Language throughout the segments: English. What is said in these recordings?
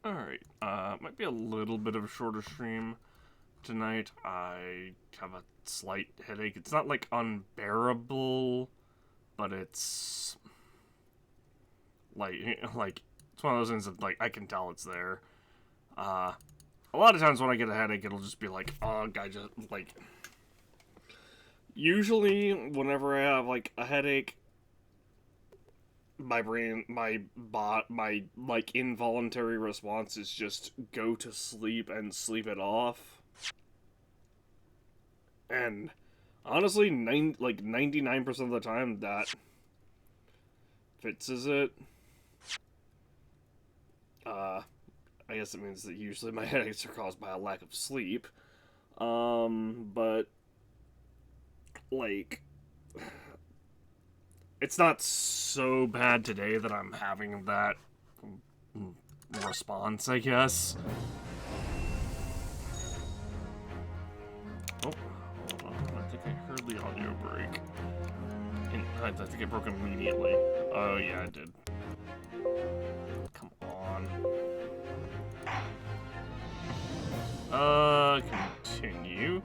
Alright, might be a little bit of a shorter stream tonight. I have a slight headache. It's not, like, unbearable, but it's, like, it's one of those things that, like, I can tell it's there. A lot of times when I get a headache, it'll just be like, oh, I just, like, usually, whenever I have, like, a headache, my brain, my like, involuntary response is just go to sleep and sleep it off. And, honestly, 99% of the time, that fixes it. I guess it means that usually my headaches are caused by a lack of sleep. But, like, it's not so bad today that I'm having that response, I guess. Oh, hold on. I think I heard the audio break. I think it broke immediately. Oh, yeah, I did. Come on. Continue.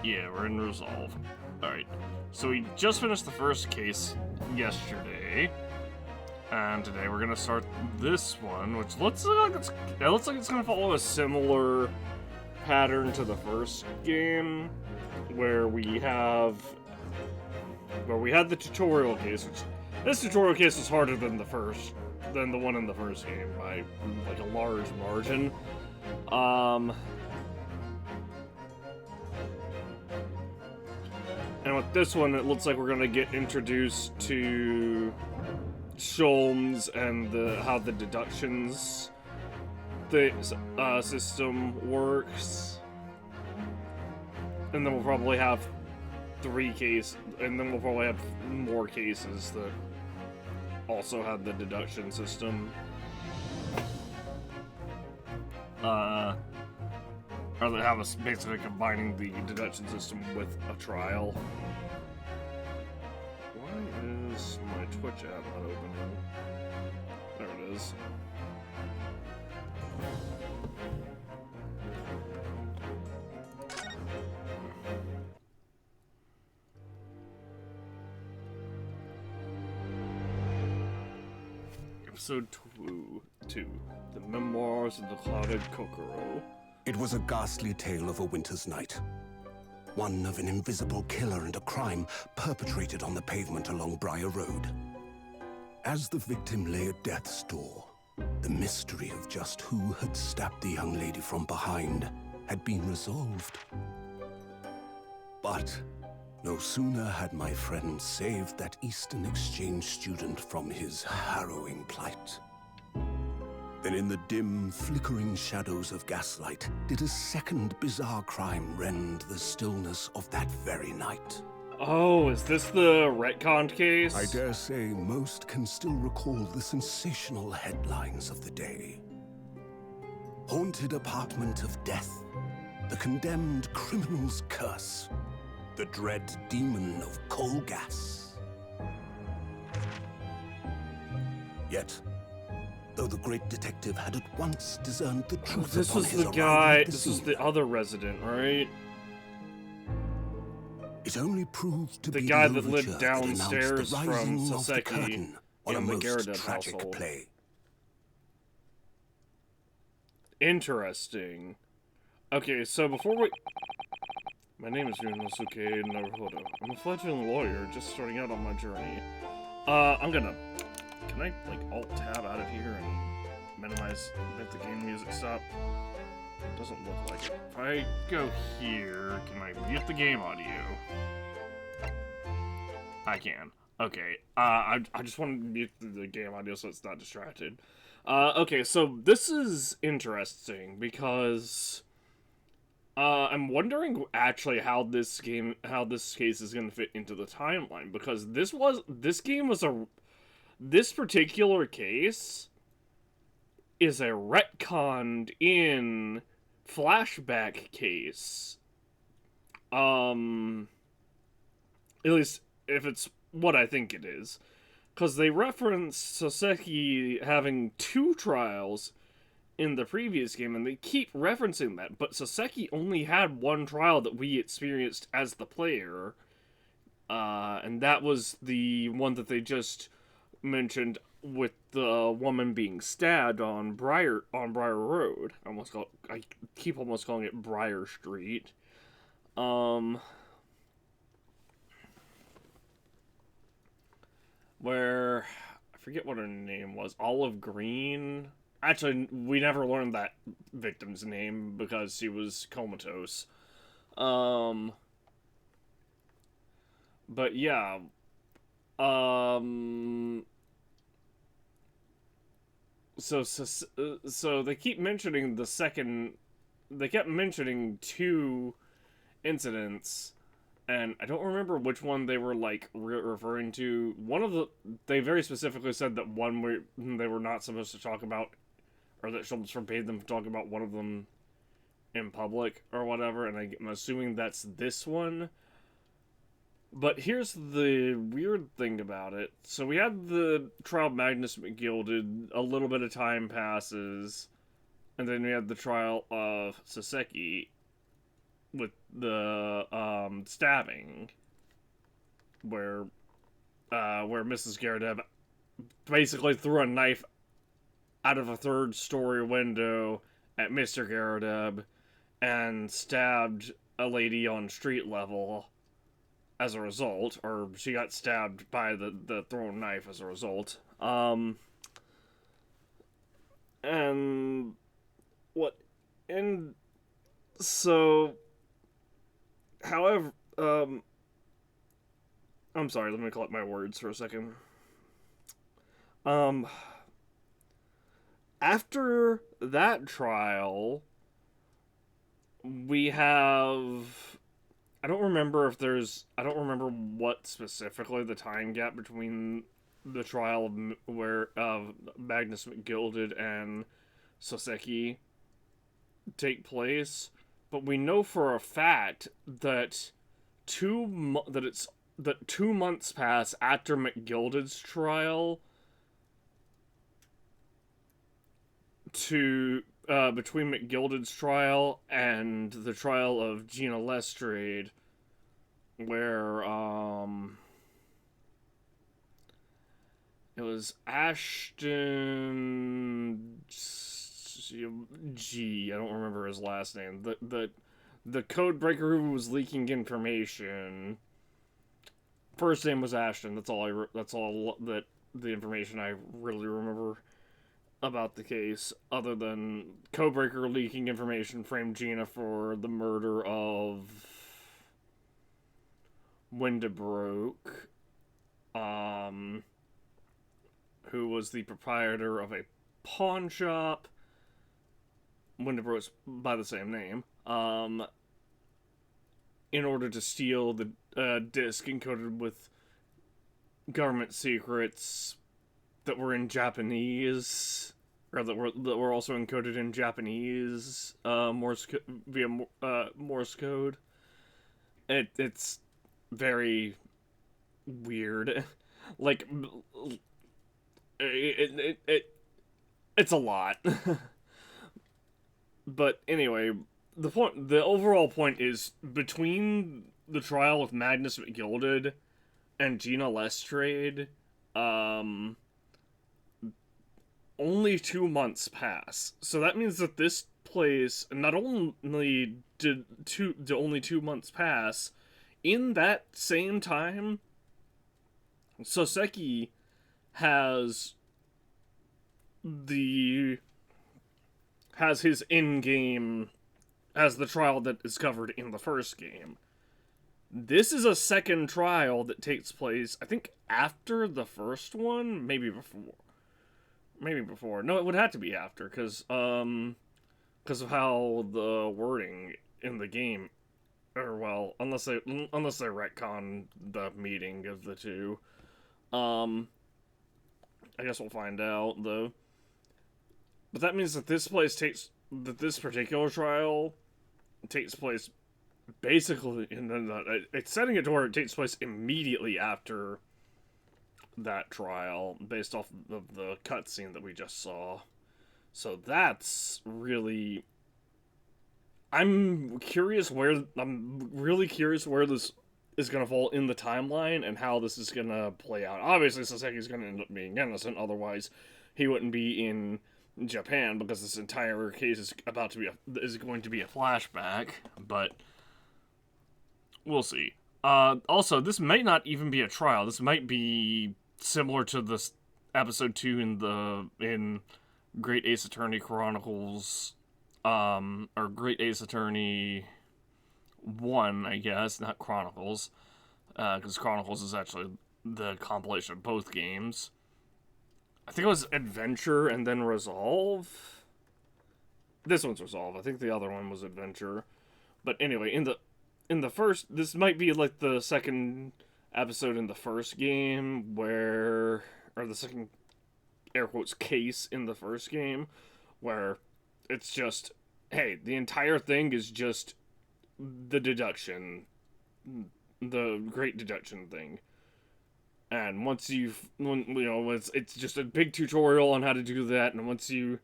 Yeah, we're in Resolve. Alright, so we just finished the first case yesterday, and today we're gonna start this one, which looks like it's gonna follow a similar pattern to the first game, where we had the tutorial case, which this tutorial case was harder than the one in the first game by like a large margin. And with this one, it looks like we're gonna get introduced to Sholmes and how the deductions system works. And then we'll probably have 3 cases, and then we'll probably have more cases that also have the deduction system. Or they have us basically combining the deduction system with a trial. Why is my Twitch app not opening? There it is. Episode 2. The Memoirs of the Clouded Kokoro. It was a ghastly tale of a winter's night. One of an invisible killer and a crime perpetrated on the pavement along Briar Road. As the victim lay at death's door, the mystery of just who had stabbed the young lady from behind had been resolved. But no sooner had my friend saved that Eastern Exchange student from his harrowing plight, then in the dim, flickering shadows of gaslight did a second bizarre crime rend the stillness of that very night. Oh, is this the retcon case? I dare say most can still recall the sensational headlines of the day. Haunted apartment of death, the condemned criminal's curse, the dread demon of coal gas. Yet, though the great detective had at once discerned the truth this upon was his the arrival guy. at the This was scene, the other resident, right? it only proved to The be guy the that lived overture that announced downstairs the from rising of the Soseki curtain on a in the most Garrett tragic household. play. Interesting. Okay, so before we... My name is Ryunosuke Naruhodo. I'm a fledgling lawyer just starting out on my journey. I'm gonna... Can I, like, Alt-Tab out of here and make the game music stop? Doesn't look like it. If I go here, can I mute the game audio? I can. Okay. I just want to mute the game audio so it's not distracted. Okay, so this is interesting because I'm wondering actually how this case is going to fit into the timeline, because this particular case is a retconned in flashback case. At least if it's what I think it is. Because they reference Soseki having 2 trials in the previous game, and they keep referencing that, but Soseki only had one trial that we experienced as the player, and that was the one that they just mentioned with the woman being stabbed on Briar Road. I keep almost calling it Briar Street. Where I forget what her name was, Olive Green. Actually, we never learned that victim's name because she was comatose. But yeah. So they keep mentioning the second. They kept mentioning two incidents, and I don't remember which one they were like referring to. One of the they very specifically said that they were not supposed to talk about, or that Schultz forbade them from talking about one of them in public or whatever. And I'm assuming that's this one. But here's the weird thing about it. So we had the trial of Magnus McGilded, a little bit of time passes, and then we had the trial of Soseki with the stabbing, where Mrs. Garadeb basically threw a knife out of a third-story window at Mr. Garadeb and stabbed a lady on street level as a result, or she got stabbed by the thrown knife as a result. And so, however, I'm sorry, let me collect my words for a second. After that trial, we have, I don't remember what specifically the time gap between the trial of Magnus McGilded and Soseki take place, but we know for a fact that 2 months pass after McGilded's trial between McGilded's trial and the trial of Gina Lestrade, where it was Ashton G. I don't remember his last name. The code breaker who was leaking information. First name was Ashton. That's all that the information I really remember about the case, other than Codebreaker leaking information framed Gina for the murder of Windebroke, who was the proprietor of a pawn shop. Windebroke's by the same name, in order to steal the disc encoded with government secrets that were in Japanese, or that were also encoded in Japanese via Morse code. It's very weird. Like, it's a lot. But anyway, the overall point is, between the trial of Magnus McGilded and Gina Lestrade, only 2 months pass. So that means that this place, not only did only 2 months pass, in that same time, Soseki has his in-game as the trial that is covered in the first game. This is a second trial that takes place, I think, after the first one, maybe before. No, it would have to be after, because of how the wording in the game, or well, unless they retcon the meeting of the two. I guess we'll find out, though. But that means that this particular trial takes place basically it's setting it to where it takes place immediately after that trial, based off of the cutscene that we just saw. So that's really... I'm really curious where this is going to fall in the timeline and how this is going to play out. Obviously, Saseki's going to end up being innocent, otherwise he wouldn't be in Japan, because this entire case is going to be a flashback, but we'll see. Also, this might not even be a trial. This might be similar to this episode 2 in Great Ace Attorney Chronicles, or Great Ace Attorney 1, I guess, not Chronicles, because Chronicles is actually the compilation of both games. I think it was Adventure and then Resolve. This one's Resolve. I think the other one was Adventure. But anyway, in the first, this might be like the second episode in the first game or the second, air quotes, case in the first game, where it's just, hey, the entire thing is just the deduction, the great deduction thing. And once it's just a big tutorial on how to do that, and once you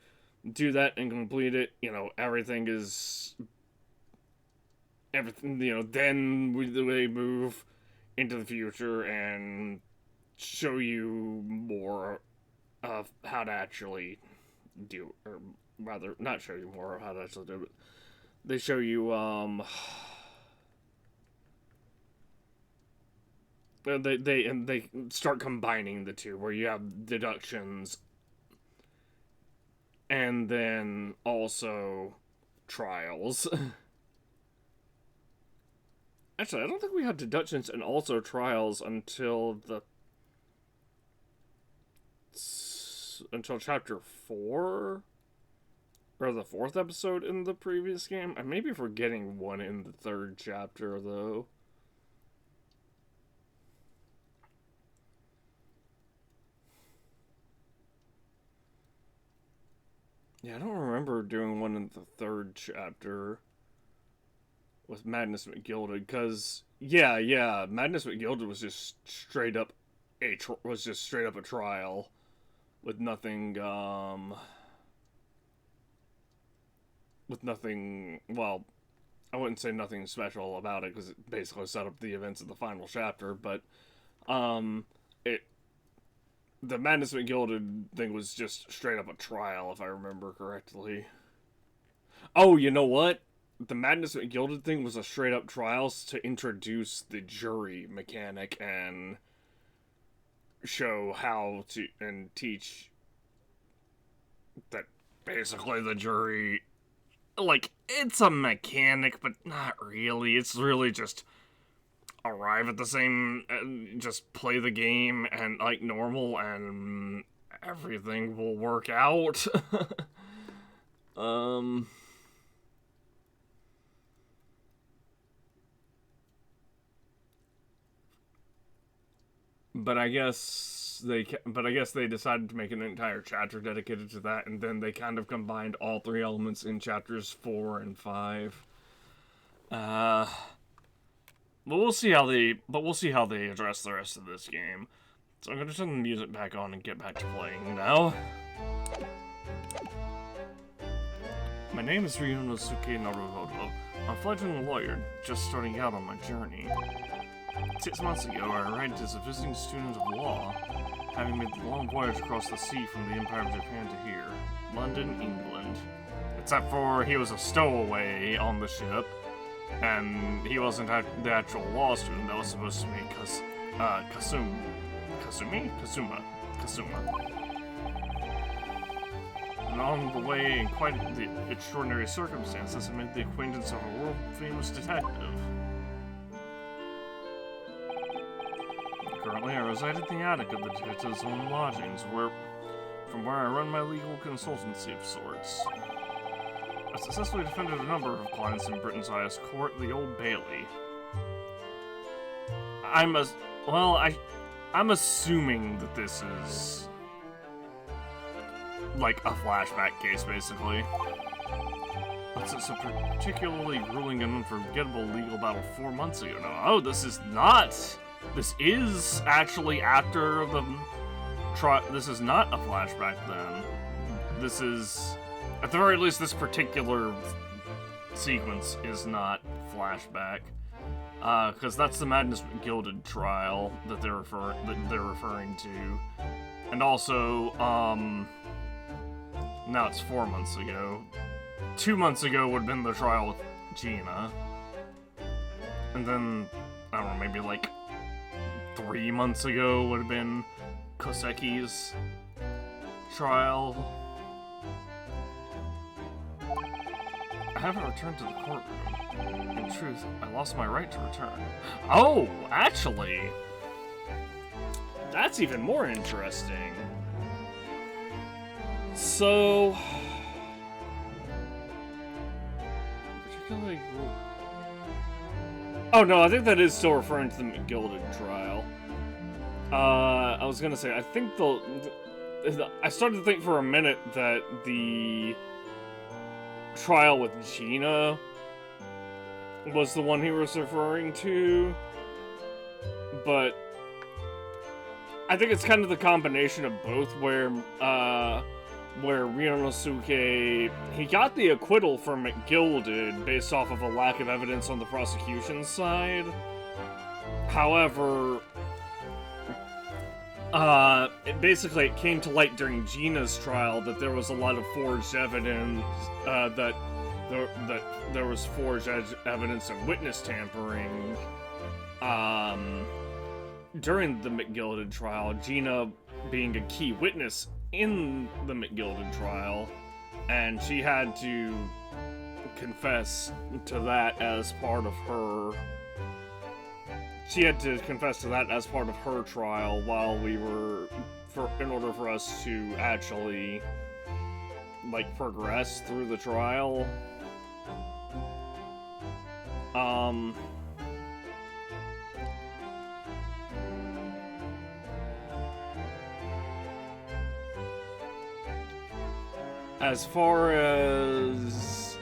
do that and complete it, everything, then they move into the future and show you more of how to actually do, or rather, not show you more of how to actually do it, but they show you, they start combining the two, where you have deductions and then also trials. Actually, I don't think we had deductions and also trials until chapter 4, or the 4th episode in the previous game. I may be forgetting one in the 3rd chapter, though. Yeah, I don't remember doing one in the 3rd chapter with Madness McGilded, because Madness McGilded was just straight up a trial with nothing, well, I wouldn't say nothing special about it, because it basically set up the events of the final chapter, but the Madness McGilded thing was just straight up a trial, if I remember correctly. Oh, you know what? The Madness McGilded thing was a straight up trials to introduce the jury mechanic and show how to, and teach that basically the jury, like, it's a mechanic, but not really. It's really just arrive at the same, just play the game and like normal, and everything will work out. But I guess they decided to make an entire chapter dedicated to that, and then they kind of combined all 3 elements in chapters 4 and 5. But we'll see how they address the rest of this game. So I'm gonna turn the music back on and get back to playing now. My name is Ryunosuke Naruhodo. I'm a fledgling lawyer, just starting out on my journey. 6 months ago, I arrived as a visiting student of law, having made the long voyage across the sea from the Empire of Japan to here, London, England. Except for he was a stowaway on the ship, and he wasn't the actual law student that was supposed to be Kasuma. And on the way, in quite the extraordinary circumstances, I made the acquaintance of a world-famous detective. Currently, I reside at the attic of the detective's own lodgings, from where I run my legal consultancy of sorts. I successfully defended a number of clients in Britain's highest court, the Old Bailey. I'm assuming that this is like a flashback case, basically. But it's a particularly grueling and unforgettable legal battle 4 months ago now. Oh, this is not. This is actually after the trial. This is not a flashback then. this is, at the very least, this particular sequence is not flashback, because that's the Madness Gilded trial that they're referring to, and also, now it's 4 months ago. 2 months ago would have been the trial with Gina, and then I don't know, maybe like 3 months ago would have been Koseki's trial. I haven't returned to the courtroom. In truth, I lost my right to return. Oh, actually, that's even more interesting. So, particularly, oh no, I think that is still referring to the McGilded trial. I was gonna say, I think I started to think for a minute that the trial with Gina was the one he was referring to, but I think it's kind of the combination of both, where Ryunosuke, he got the acquittal for McGilded based off of a lack of evidence on the prosecution's side. However, it came to light during Gina's trial that there was a lot of forged evidence, that there was forged evidence of witness tampering, during the McGilded trial, Gina being a key witness in the McGilded trial, and she had to confess to that as part of her... She had to confess to that as part of her trial while we were... in order for us to actually, like, progress through the trial. As far as...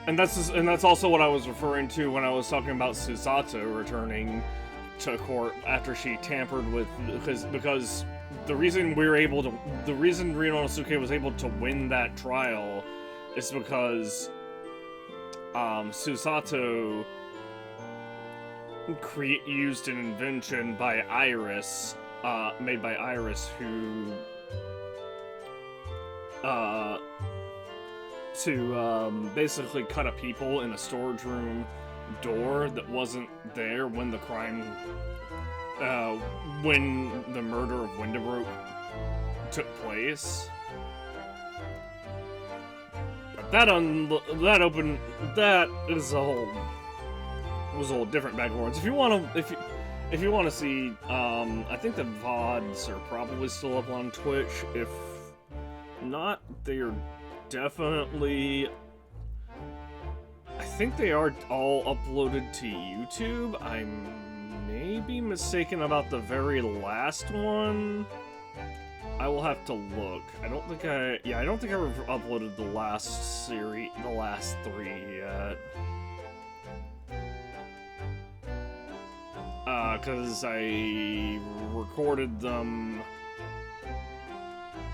And that's also what I was referring to when I was talking about Susato returning to court after she tampered with... Because the reason Ryunosuke was able to win that trial is because Susato used an invention by Iris, made by Iris, who... to basically cut a peephole in a storage room door that wasn't there when the crime, when the murder of Windebrook took place. That was a whole different bag of words. If you want to see, I think the VODs are probably still up on Twitch. If not, they are definitely... I think they are all uploaded to YouTube. I may be mistaken about the very last one. I will have to look. I don't think I uploaded the last three yet. Because I recorded them...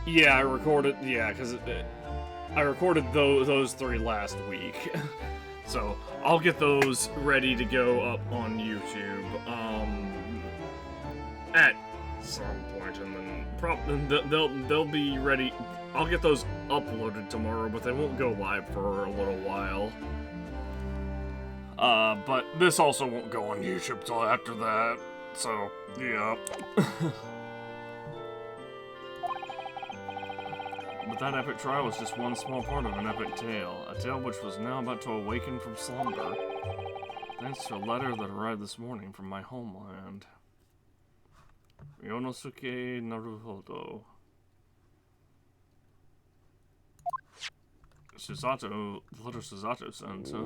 Yeah, I recorded those three last week. So, I'll get those ready to go up on YouTube, at some point, and then they'll be ready. I'll get those uploaded tomorrow, but they won't go live for a little while. But this also won't go on YouTube till after that, so, yeah. But that epic trial was just one small part of an epic tale, a tale which was now about to awaken from slumber, thanks to a letter that arrived this morning from my homeland. Ryunosuke Naruhodo. Susato, the letter Susato sent, huh?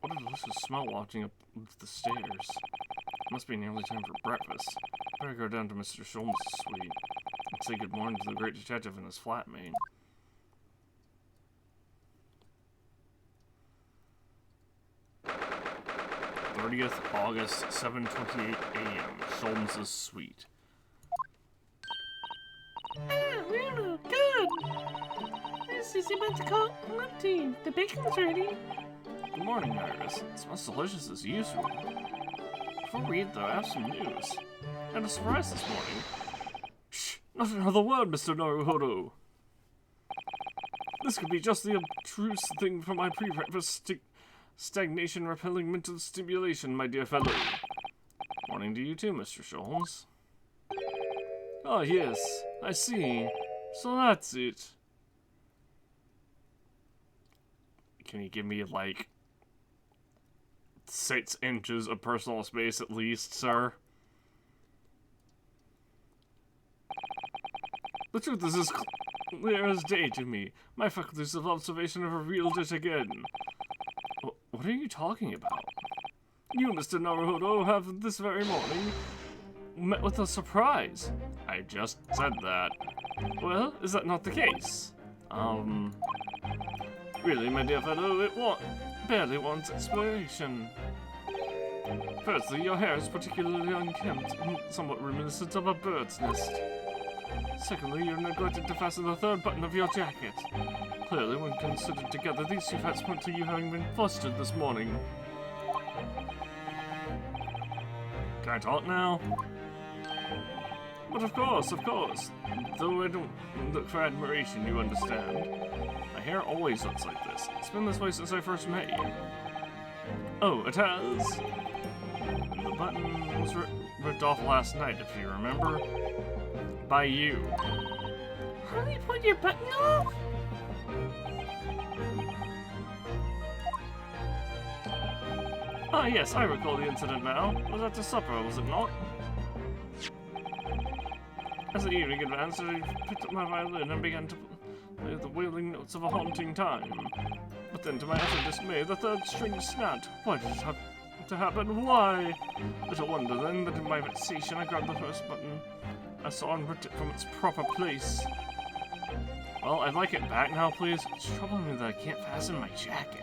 What a delicious smell wafting up the stairs. Must be nearly time for breakfast. Better go down to Mr. Sholmes' suite and say good morning to the great detective and his flatmate. The 30th August, 7:28 a.m. Sholmes' suite. Ah, Bruno, good! This is about to call up to you. The bacon's ready. Good morning, Iris. It smells delicious as usual. Before we eat, though, I have some news. I had a surprise this morning. Shh! Not another word, Mr. Naruhodo! This could be just the abstruse thing for my pre-breakfast stagnation-repelling mental stimulation, my dear fellow. Morning to you too, Mr. Sholmes. Oh, yes, I see. So that's it. Can you give me, like, 6 inches of personal space at least, sir? The truth is as clear as day to me. My faculties of observation have revealed it again. What are you talking about? You, Mr. Naruhodo, have this very morning met with a surprise. I just said that. Well, is that not the case? Really, my dear fellow, it barely wants explanation. Firstly, your hair is particularly unkempt and somewhat reminiscent of a bird's nest. Secondly, you neglected to fasten the third button of your jacket. Clearly, when considered together, these two facts point to you having been flustered this morning. Can I talk now? But of course. Though I don't look for admiration, you understand. My hair always looks like this. It's been this way since I first met you. Oh, it has? And the button was ripped off last night, if you remember. By you. How do you put your button off? Ah, yes, I recall the incident now. Was at the supper, was it not? As the evening advanced, I picked up my violin and began to play the wailing notes of a haunting time. But then, to my utter dismay, the third string snapped. Why did it have to happen? Why? Little wonder, then, that in my vexation I grabbed the first button I saw and ripped it from its proper place. Well, I'd like it back now, please. It's troubling me that I can't fasten my jacket.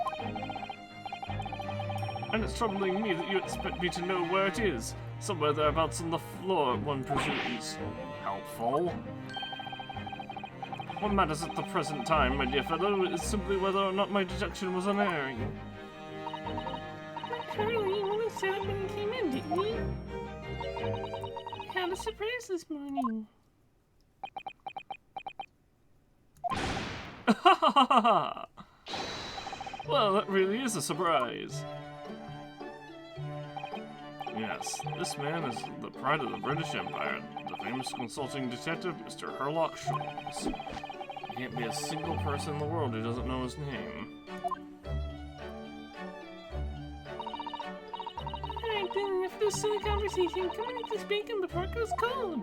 And it's troubling me that you expect me to know where it is. Somewhere thereabouts on the floor, one presumes. Helpful. What matters at the present time, my dear fellow, is simply whether or not my deduction was unerring. Curly, you only said it when you came in, didn't you? You had a surprise this morning. Well, that really is a surprise. Yes, this man is the pride of the British Empire, the famous consulting detective, Mr. Herlock Sholmes. There can't be a single person in the world who doesn't know his name. Alright then, enough of this silly conversation. Come and eat this bacon before it goes cold.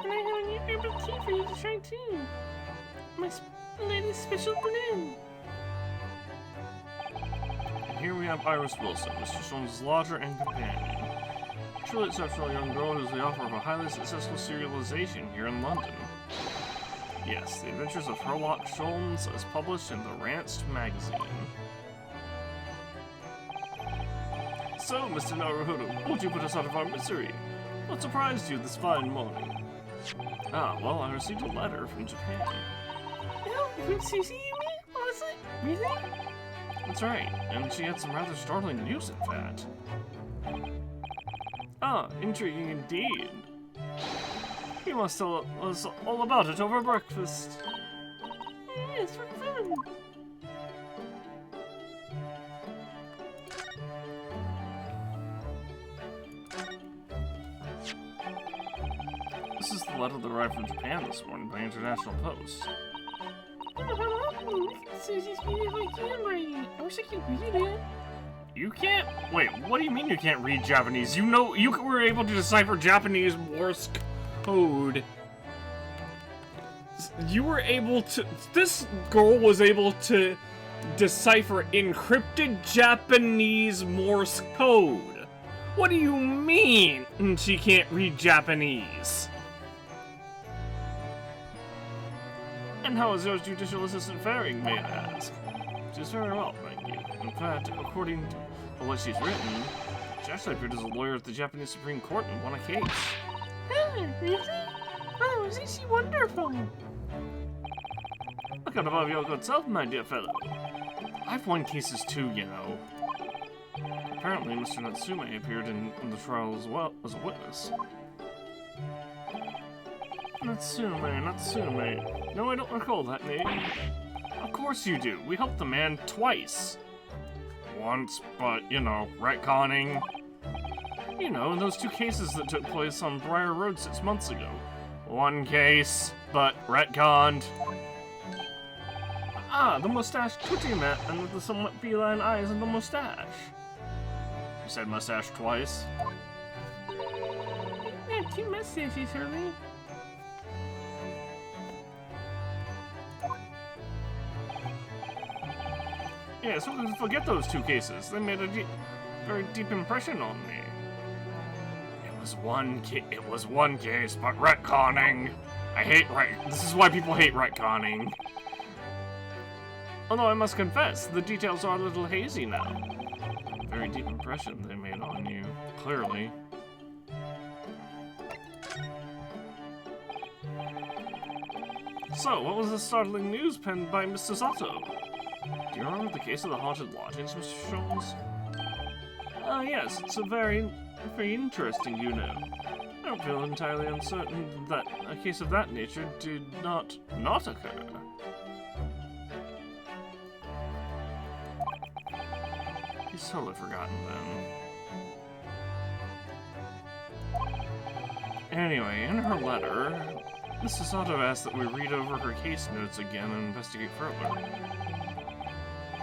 And I have a new herbal tea for you to try too. My latest special blend. Here we have Iris Wilson, Mr. Sholmes' lodger and companion. Truly exceptional young girl who is the author of a highly successful serialization here in London. Yes, The Adventures of Herlock Sholmes is published in the Ranced magazine. So, Mr. Naruhodo, won't you put us out of our misery? What surprised you this fine morning? Ah, well, I received a letter from Japan. Oh, from Susie, you mean? What was it? Really? That's right, and she had some rather startling news, in fact. Ah, intriguing indeed. You must tell us all about it over breakfast. Yes, for fun. This is the letter that arrived from Japan this morning by International Post. Look at Susie's beautiful handwriting. I wish I could read it. You can't? Wait, what do you mean you can't read Japanese? You know, you were able to decipher Japanese Morse code. You were able to. This girl was able to decipher encrypted Japanese Morse code. What do you mean she can't read Japanese? And how is your judicial assistant faring, may I ask? She's very well, thank you. you. In fact, according to what she's written, she actually appeared as a lawyer at the Japanese Supreme Court and won a case. Oh, really? Oh, isn't she wonderful? Look out above your good self, my dear fellow. I've won cases too, you know. Apparently, Mr. Natsume appeared in the trial as well as a witness. Natsume. No, I don't recall that name. Of course you do. We helped the man twice. Once, but, you know, retconning. You know, in those 2 cases that took place on Briar Road 6 months ago. One case, but retconned. Ah, the mustache twitchy man and with the somewhat feline eyes and the mustache. You said mustache twice? Yeah, 2 mustaches, Harley. Yeah, so forget those 2 cases. They made a very deep impression on me. It was one case, but retconning. I hate This is why people hate retconning. Although I must confess, the details are a little hazy now. Very deep impression they made on you, clearly. So, what was the startling news penned by Mr. Sato? Do you remember the case of the haunted lodgings, Mr. Sholmes? Yes, it's very interesting, you know. I don't feel entirely uncertain that a case of that nature did not occur. He's totally forgotten then. Anyway, in her letter, Mrs. Sato asked that we read over her case notes again and investigate further.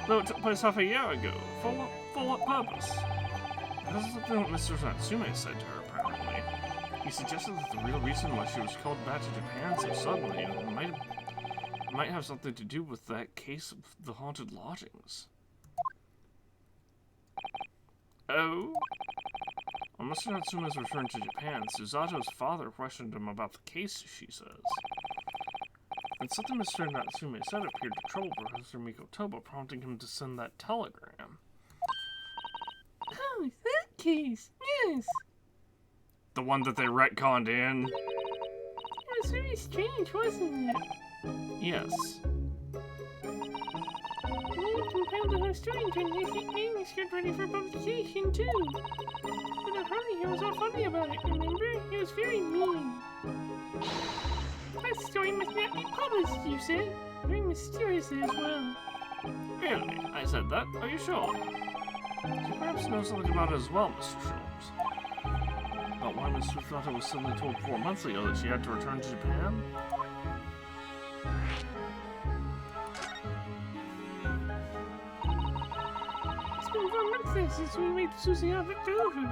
Though it took place half a year ago. For what purpose? Because of something that Mr. Natsume said to her, apparently. He suggested that the real reason why she was called back to Japan so suddenly might have something to do with that case of the haunted lodgings. Oh? On Mr. Natsume's return to Japan, Suzato's father questioned him about the case, she says. And something Mr. Natsume said appeared to trouble Professor Mikotoba, prompting him to send that telegram. Oh, that case, yes. The one that they retconned in? It was very strange, wasn't it? Yes. We compiled the whole story into a nice manuscript ready for publication, too. But Harley here was all funny about it, remember? He was very mean. That story must not be published, you said. Very mysterious as well. Really? I said that? Are you sure? You perhaps know something about it as well, Mr. Sholmes. About why Miss Suzato was suddenly told 4 months ago that she had to return to Japan? It's been 4 months now since we made Susie out over.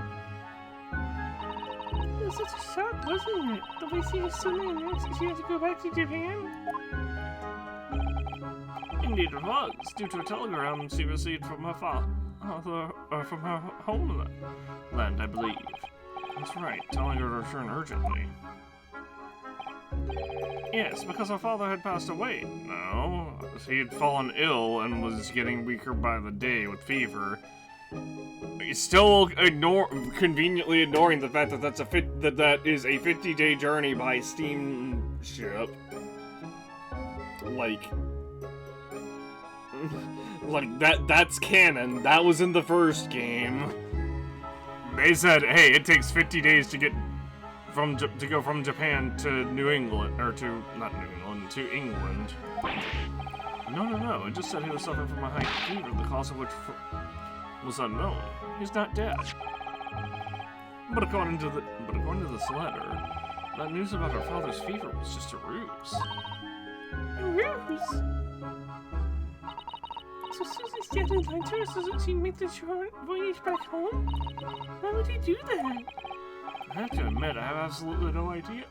It was such a shock, wasn't it? The way she just suddenly announced that she had to go back to Japan. Indeed it was, due to a telegram she received from her father, from her homeland, I believe. That's right, telling her to return urgently. Yes, because her father had passed away. No, he had fallen ill and was getting weaker by the day with fever. He's still conveniently ignoring the fact that that is a 50-day journey by steamship. Like that's canon. That was in the first game. They said, hey, it takes 50 days to get to go from Japan to New England, or to not New England, to England. No. It just said he was suffering from a high fever, the cause of which was unknown. He's not dead. But according to this letter, that news about her father's fever was just a ruse. A ruse? So Susie's dad had lied to her so that she'd make the short voyage back home? Why would he do that? I have to admit, I have absolutely no idea.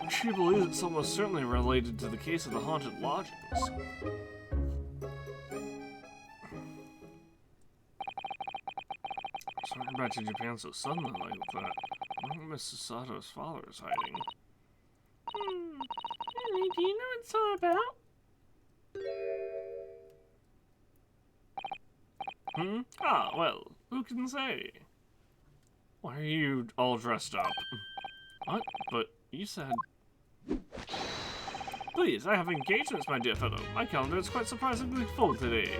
She believes it's almost certainly related to the case of the haunted lodgings. Sorry back to Japan so suddenly like that. I wonder what Mrs. Sato's father is hiding. Really, do you know what it's all about? Hmm? Ah, well, who can say? Why are you all dressed up? What? But you said... Please, I have engagements, my dear fellow. My calendar is quite surprisingly full today.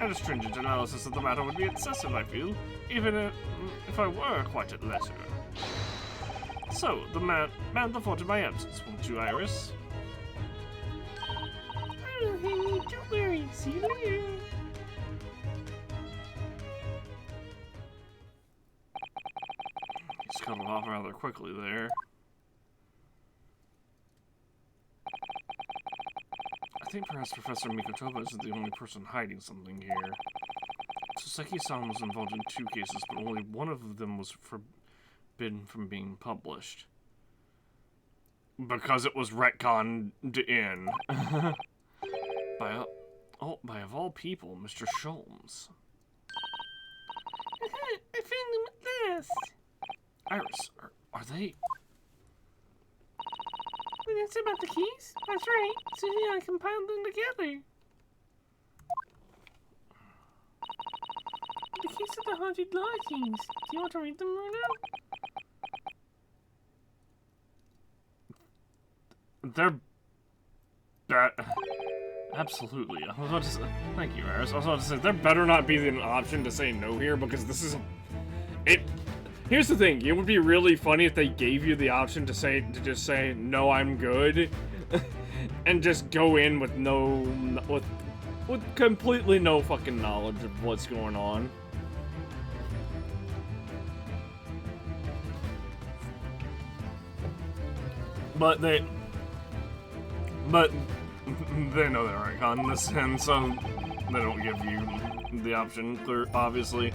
And a stringent analysis of the matter would be excessive, I feel, even if I were quite at leisure. So, the man thought of my absence, won't you, Iris? Oh, honey, don't worry. See you later. He's cut it off rather quickly there. I think perhaps Professor Mikotoba isn't the only person hiding something here. Soseki-san was involved in 2 cases, but only one of them was forbidden from being published. Because it was retconned in. by of all people, Mr. Sholmes. I found them at last. Iris, are they... Well, that's about the keys? That's right. So yeah, I compiled them together. The keys to the haunted law keys. Do you want to read them, Bruno? They're... That... Absolutely. I was about to say... Thank you, Iris. I was about to say, there better not be an option to say no here, because this is... Here's the thing, it would be really funny if they gave you the option to just say, no, I'm good, and just go in with with completely no fucking knowledge of what's going on. But they know they're right on this end, so they don't give you the option, obviously.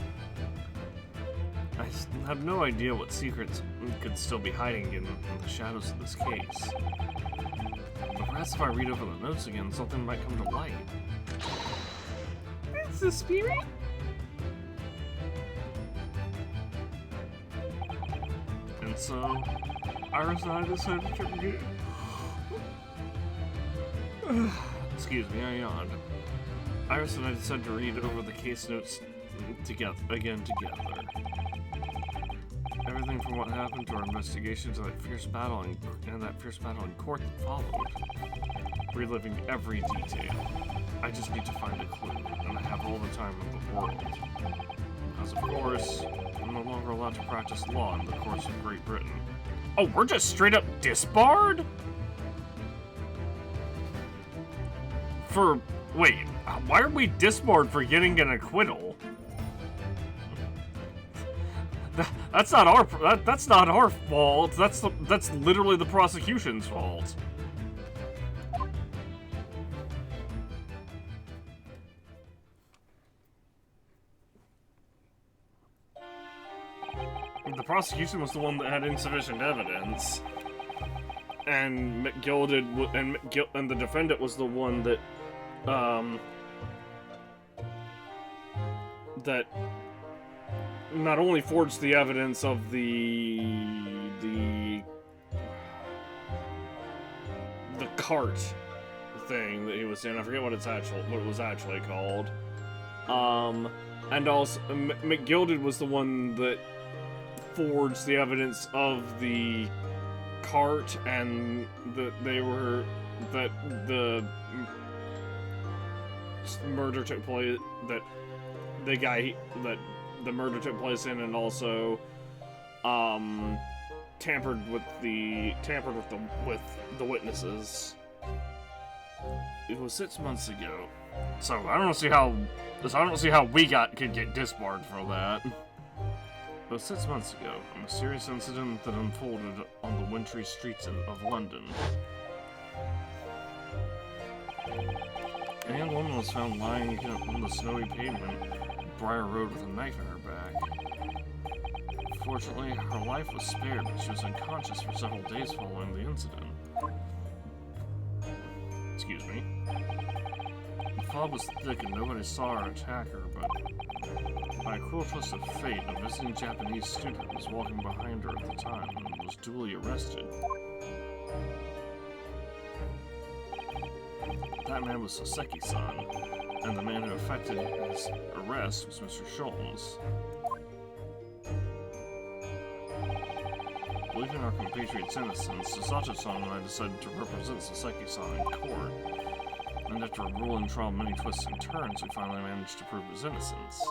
I have no idea what secrets could still be hiding in the shadows of this case. But perhaps if I read over the notes again, something might come to light. That's the spirit? And so, Iris and I decided to read... Excuse me, I yawned. Iris and I decided to read over the case notes together. Everything from what happened to our investigation to that fierce battle in court that followed. Reliving every detail. I just need to find a clue, and I have all the time in the world. Because of course, I'm no longer allowed to practice law in the courts of Great Britain. Oh, we're just straight up disbarred? Wait, why are we disbarred for getting an acquittal? That's not our fault. That's literally the prosecution's fault. The prosecution was the one that had insufficient evidence, and and the defendant was the one that that not only forged the evidence of the cart thing that he was in. I forget what it was actually called. And also McGilded was the one that forged the evidence of the cart and the murder took place, that the murder took place in, and also tampered with the witnesses. It was 6 months ago, so I don't see how we could get disbarred for that. It was 6 months ago, a mysterious incident that unfolded on the wintry streets of London. A young woman was found lying on the snowy pavement, Briar Road, with a knife in her back. Fortunately, her life was spared, but she was unconscious for several days following the incident. Excuse me. The fog was thick and nobody saw her attack her, but by a cruel twist of fate, a visiting Japanese student was walking behind her at the time and was duly arrested. That man was Soseki-san, and the man who effected his arrest was Mr. Sholmes. Believing our compatriot's innocence, Sasato-san and I decided to represent Saseki-san in court, and after a grueling trial of many twists and turns, we finally managed to prove his innocence.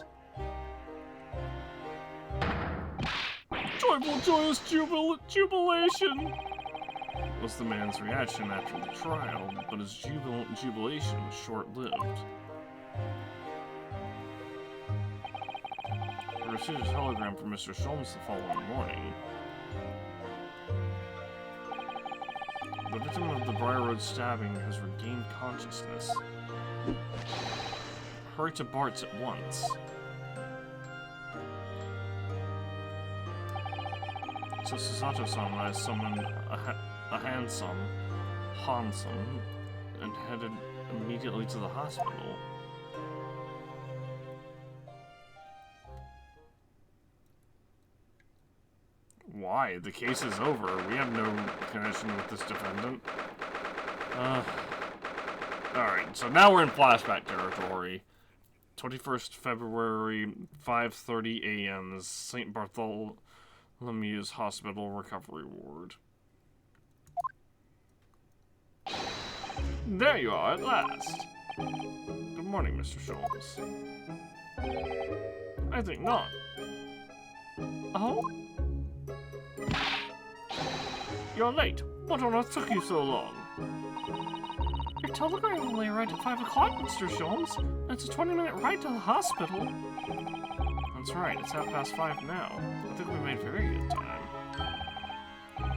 Joyful, joyous jubilation! Was the man's reaction after the trial, but his jubilation was short-lived. We received a telegram from Mr. Sholmes the following morning. The victim of the Briar Road stabbing has regained consciousness. Hurry to Bart's at once. So Sasato-san and I summoned a handsome, and headed immediately to the hospital. Why? The case is over. We have no connection with this defendant. Alright, so now we're in flashback territory. 21st February, 5:30 a.m. is St. Bartholomew's Hospital Recovery Ward. There you are, at last. Good morning, Mr. Sholmes. I think not. Oh? You're late. What on earth took you so long? Your telegram only arrived at 5 o'clock, Mr. Sholmes. It's a 20-minute ride to the hospital. That's right, it's 5:30 now. I think we made very good time.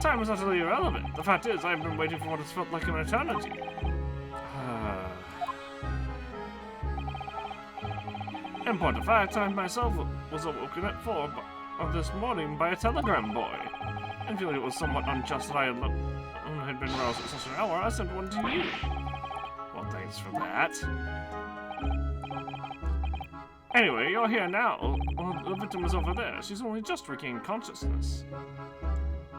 Time is utterly irrelevant. The fact is, I've been waiting for what has felt like an eternity. In point of fact, I myself was awoken at 4 of this morning by a telegram boy. And feeling it was somewhat unjust that I had been roused at such an hour, I sent one to you. Well, thanks for that. Anyway, you're here now. Well, the victim is over there. She's only just regained consciousness.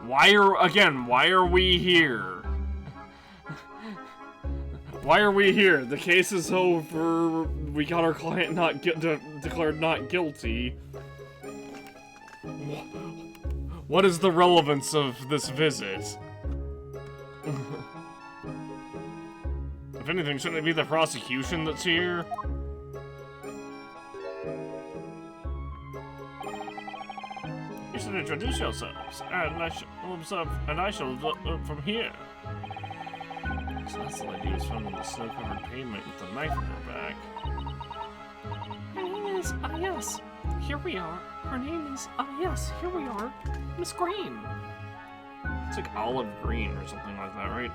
Why are we here? Why are we here? The case is over. We got our client declared not guilty. What is the relevance of this visit? If anything, shouldn't it be the prosecution that's here? You should introduce yourselves, and I shall look from here. So that's the lady who's found on the snow-covered pavement with a knife in her back. Her name is, yes, here we are. Her name is, yes, here we are. Miss Green. It's like olive green or something like that, right?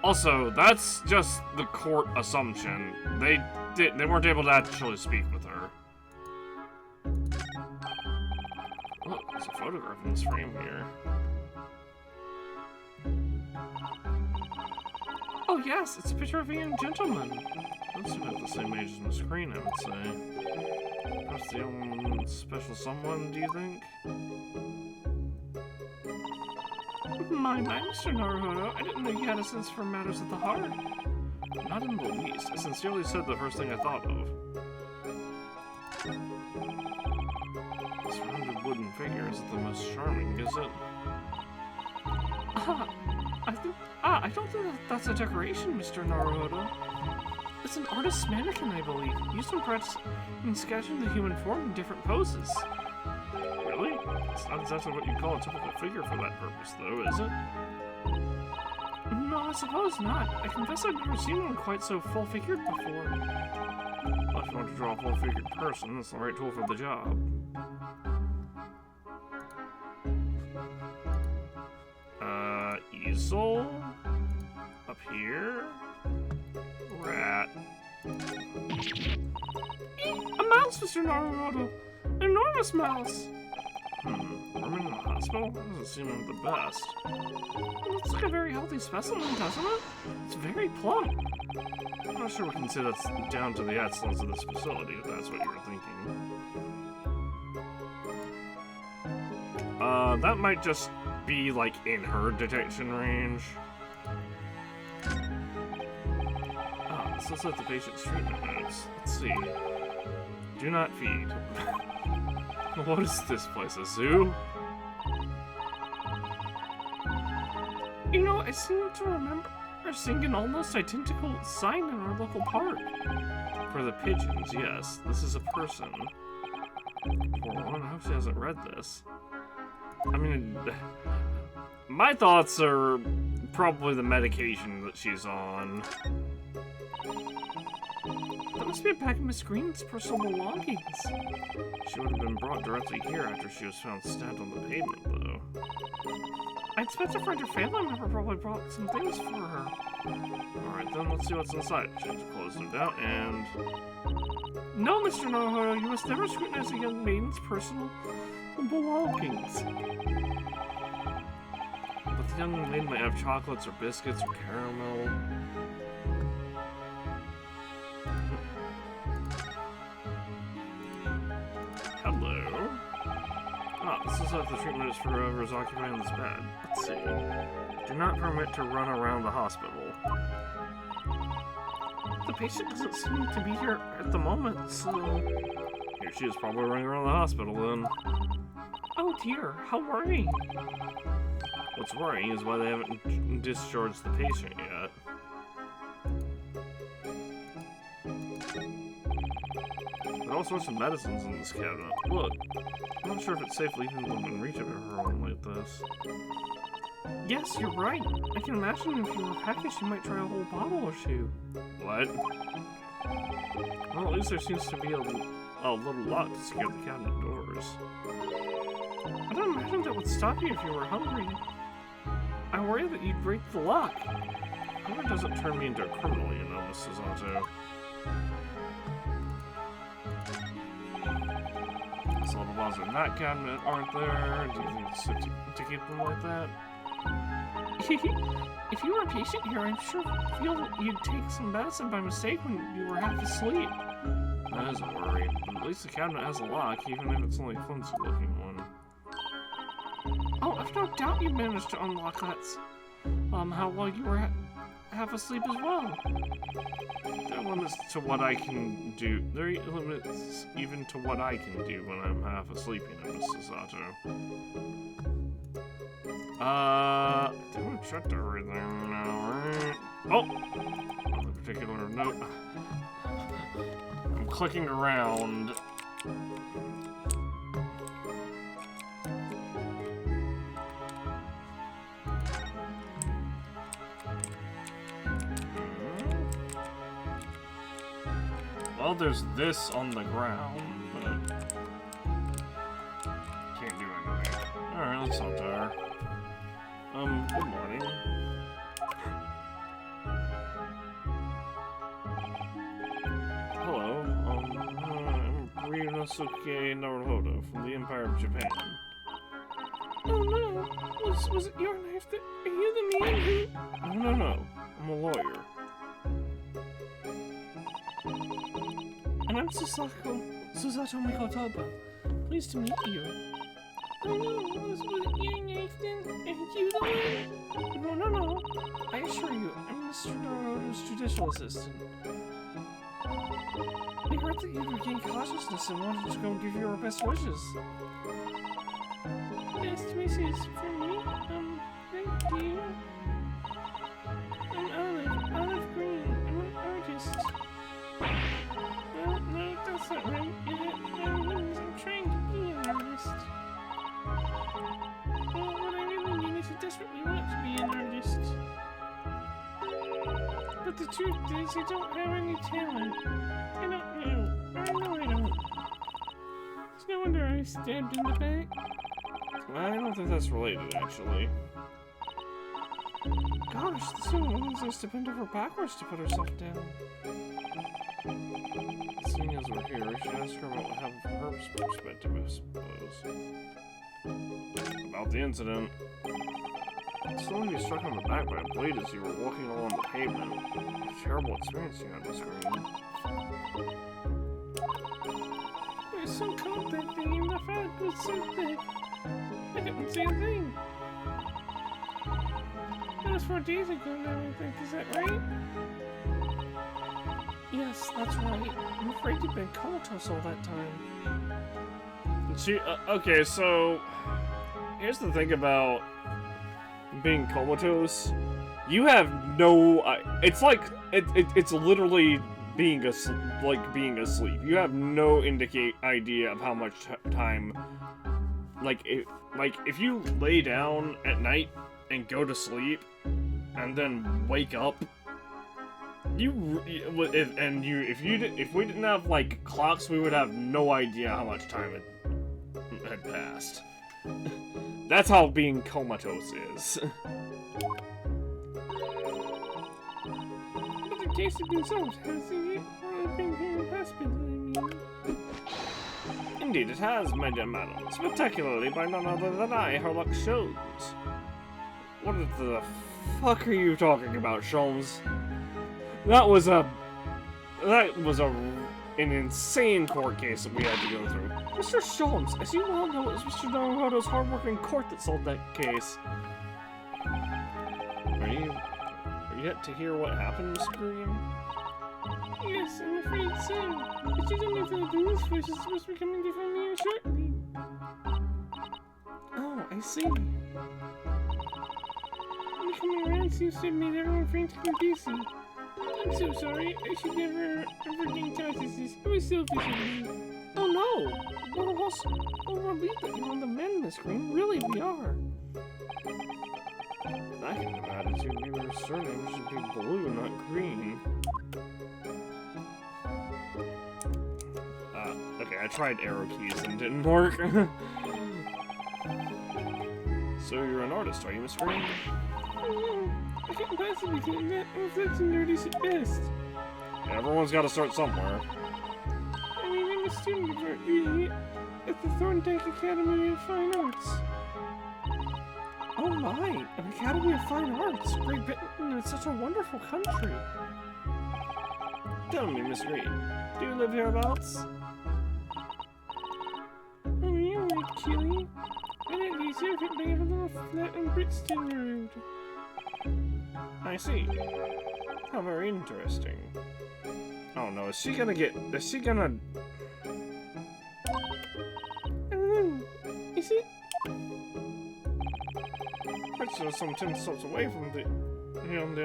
Also, that's just the court assumption. They weren't able to actually speak with her. Look, there's a photograph in this frame here. Oh yes, it's a picture of a young gentleman. That's about the same age as Miss Green, I would say. Perhaps the young special someone, do you think? My, Mr. Naruhodo, I didn't know you had a sense for matters of the heart. Not in the least. I sincerely said the first thing I thought of. This rounded wooden figure isn't the most charming, is it? I don't think that's a decoration, Mr. Naruhodo. It's an artist's mannequin, I believe, used in practice in sketching the human form in different poses. Really? It's not exactly what you'd call a typical figure for that purpose, though, is it? No, I suppose not. I confess I've never seen one quite so full-figured before. Well, if you want to draw a full-figured person, that's the right tool for the job. Easel? Up here? Rat. A mouse, Mr. Naruhodo! An enormous mouse! Room in the hospital? That doesn't seem like the best. It looks like a very healthy specimen, doesn't it? It's very plump. I'm not sure we can say that's down to the excellence of this facility, if that's what you were thinking. That might just be, like, in her detection range. This looks like the patient's treatment notes. Let's see. Do not feed. What is this place? A zoo? You know, I seem to remember seeing an almost identical sign in our local park. For the pigeons, yes. This is a person. Poor woman, I hope she hasn't read this. I mean, my thoughts are probably the medication that she's on. That must be a bag of Miss Green's personal belongings. She would have been brought directly here after she was found stabbed on the pavement, though. I expect a friend or family member probably brought some things for her. Alright then, let's see what's inside. She has closed it out and... No, Mr. Naruhodo, you must never scrutinize a young maiden's personal belongings. But the young maiden might have chocolates or biscuits or caramel. Hello. Ah, this is what the treatment is for whoever is occupying this bed. Let's see. Do not permit to run around the hospital. The patient doesn't seem to be here at the moment, so... Here she is, probably running around the hospital then. Oh dear, how worrying. What's worrying is why they haven't discharged the patient yet. There are all sorts of medicines in this cabinet. Look, I'm not sure if it's safe leaving them in reach of her home like this. Yes, you're right. I can imagine if you were packaged, you might try a whole bottle or two. What? Well, at least there seems to be a little lock to secure the cabinet doors. I don't imagine that would stop you if you were hungry. I worry that you'd break the lock. Hunger doesn't turn me into a criminal, you know, Mrs. Otto. These little balls in that cabinet aren't there. Do you think it's to keep them like that? If you were a patient here, I'm sure you'd take some medicine by mistake when you were half asleep. That is a worry. But at least the cabinet has a lock, even if it's only a flimsy-looking one. Oh, I've no doubt you managed to unlock that. How while you were half asleep as well. There are limits to what I can do. There are limits even to what I can do when I'm half asleep, you know, Mrs. Sato. I think we checked everything now, right? Oh! On the particular note. I'm clicking around. Well, there's this on the ground, but can't do anything. Alright, let's not there. Good morning. Hello, I'm Ryunosuke Naruhodo from the Empire of Japan. Oh no! Was it your knife that... Are you the man who... No. I'm a lawyer. And I'm Susato Mikotoba. Pleased to meet you. Oh no, was it your knife then? And you the one? No. I assure you, I'm Mr. Naruhodo's judicial assistant. We heard that you'd regained consciousness and wanted to go and give you our best wishes. Best wishes for me? Thank you. I'm Olive Green. I'm an artist. Well, no, that's not right. I'm trying to be an artist. Well, what I really mean is I desperately want to be an artist. But the truth is, I don't have any talent. I don't know. I know I don't. It's no wonder I was stabbed in the back. I don't think that's related, actually. Gosh, this young woman has to bend over backwards to put herself down. Seeing as we're here, we should ask her about her perspective, I suppose. About the incident. Someone be struck on the back by a blade as you were walking along the pavement. What a terrible experience you had, Miss Green. It was so cold that day, and the fog was so thick. I couldn't see a thing. That was 4 days ago now, I think. Is that right? Yes, that's right. I'm afraid you've been comatose all that time. Okay, so here's the thing about being comatose. You have no. It's like it's literally being asleep. You have no idea of how much time. If you lay down at night and go to sleep, and then wake up. If we didn't have like clocks, we would have no idea how much time had passed. That's how being comatose is. But the case has been solved, has it? Been here in the hospital, I mean. Indeed, it has, my dear madam. Spectacularly by none other than I, her luck shows. What the fuck are you talking about, Sholmes? That was an insane court case that we had to go through. Mr. Sholmes, as you well know, it was Mr. Naruhodo's hard-working court that solved that case. Are you yet to hear what happened, Miss Green? Yes, I'm afraid so. But you don't know the police force is supposed to be coming to find me here shortly. Oh, I see. Coming around seems to have made everyone frantically busy. I'm so sorry. I should never get touched this. It was selfish of me. Oh no! We're relieved on the men, Miss Green. Really, we are. That kind of attitude, maybe your surname should be blue, not green. Okay, I tried arrow keys and didn't work. So you're an artist, are you, Miss Green? I can't possibly claim that. I'm flipping nerdies at best. Yeah, everyone's got to start somewhere. I mean, I'm a student of art, really, at the Thorndyke Academy of Fine Arts. Oh my, an Academy of Fine Arts! Great Britain is such a wonderful country. Tell me, Miss Green, do you live hereabouts? Oh, yeah, actually. I don't deserve it, but I have a little flat on Brixton Road. I see. How very interesting. Oh no, is she gonna... I don't know. Is it? Brixton is some 10 stops away from the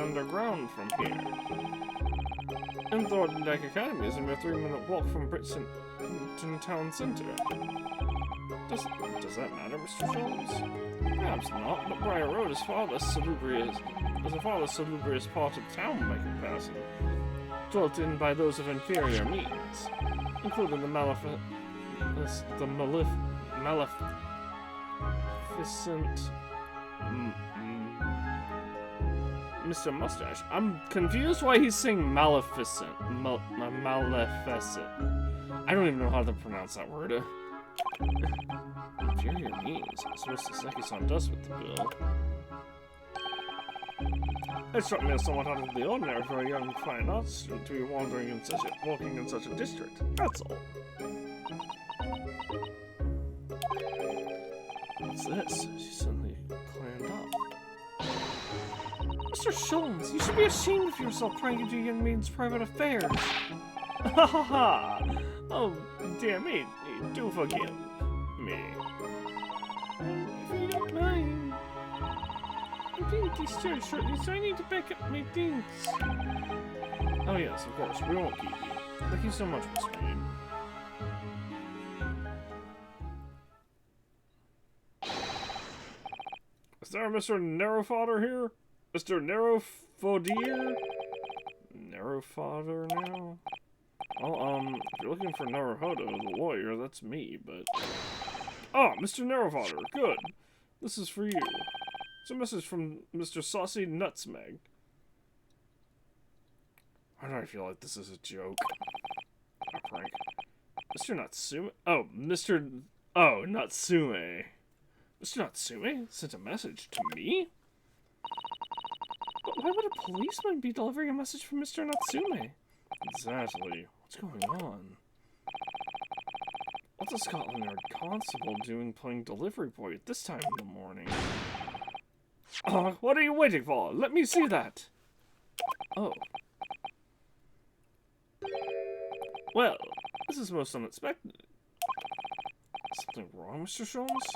underground from here. And Thorndyke Academy is a mere 3-minute walk from Brixton town center. Does that matter, Mr. Sholmes? Perhaps not, but Briar Road is far less salubrious part of town by comparison, dwelt in by those of inferior means, including the maleficent Mr. Mustache. I'm confused why he's saying maleficent. Maleficent. I don't even know how to pronounce that word. Inferior means. I'm supposed to suck his on dust with the bill. It struck me as somewhat out of the ordinary for a young fine arts student to be walking in such a district. That's all. What's this? She suddenly clammed up. Mr. Sholmes, you should be ashamed of yourself prying into a young maiden's private affairs. Ha ha ha! Oh, dear me, do forgive me. If you don't mind. I'm being discharged shortly, so I need to back up my things. Oh yes, of course, we won't keep you. Thank you so much, Miss Green. Is there a Mr. Narrowfodder here? Mr. Narrowfodier? Narrowfodder now? Well, if you're looking for Naruhodo, the lawyer, that's me, but... Ah, Mr. Narrowfodder, good. This is for you. It's a message from Mr. Saucy Nutsmeg. Why do I feel like this is a joke? A prank. Mr. Natsume? Oh, Mr... Oh, Natsume. Mr. Natsume sent a message to me? But why would a policeman be delivering a message from Mr. Natsume? Exactly. What's going on? What's a Scotland Yard constable doing playing delivery boy at this time in the morning? What are you waiting for? Let me see that! Oh. Well, this is most unexpected. Something wrong, Mr. Sholmes?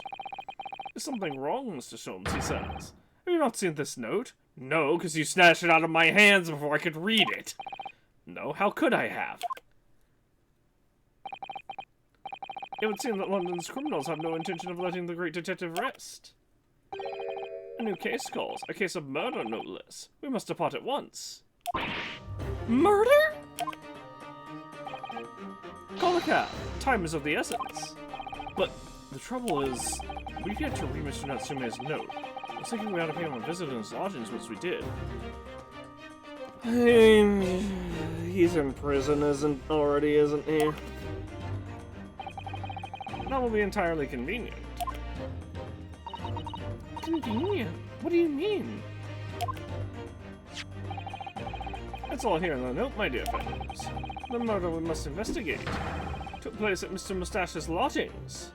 Is something wrong, Mr. Sholmes, he says. Have you not seen this note? No, because you snatched it out of my hands before I could read it. No, how could I have? It would seem that London's criminals have no intention of letting the great detective rest. A new case calls. A case of murder, no less. We must depart at once. Murder? Call a cab. Time is of the essence. But the trouble is, we've yet to read Mr. Natsume's note. I was thinking we ought to pay him a visit in his lodgings once we did. He's in prison, isn't he? That will be entirely convenient. Convenient? What do you mean? It's all here in the note, my dear fellows. The murder we must investigate took place at Mr. Mustache's lodgings.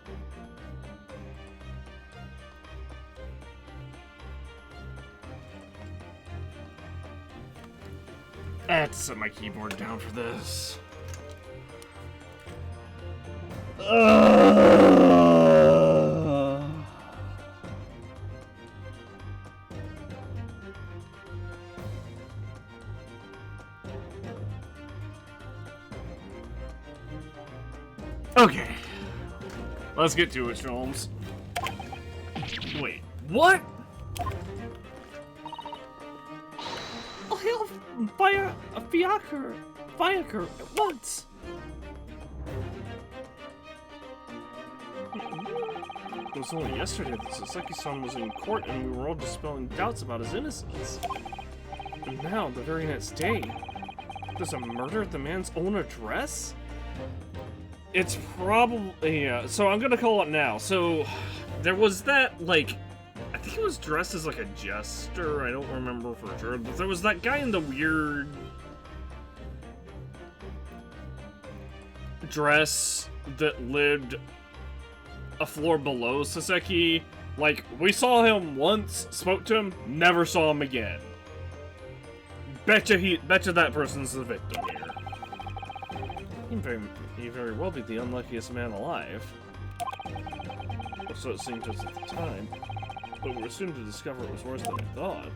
I have to set my keyboard down for this. Okay. Let's get to it, Sholmes. Wait, what? I'll hail a fiacre at once. It was only yesterday that Saseki-san was in court and we were all dispelling doubts about his innocence. And now, the very next day, there's a murder at the man's own address? It's probably, yeah, so I'm gonna call it now. So, there was that, like, I think he was dressed as like a jester, I don't remember for sure, but there was that guy in the weird dress that lived a floor below Saseki. Like, we saw him once, spoke to him, never saw him again. Betcha that person's the victim here. He very well be the unluckiest man alive. Or so it seemed to us at the time. But we were soon to discover it was worse than we thought.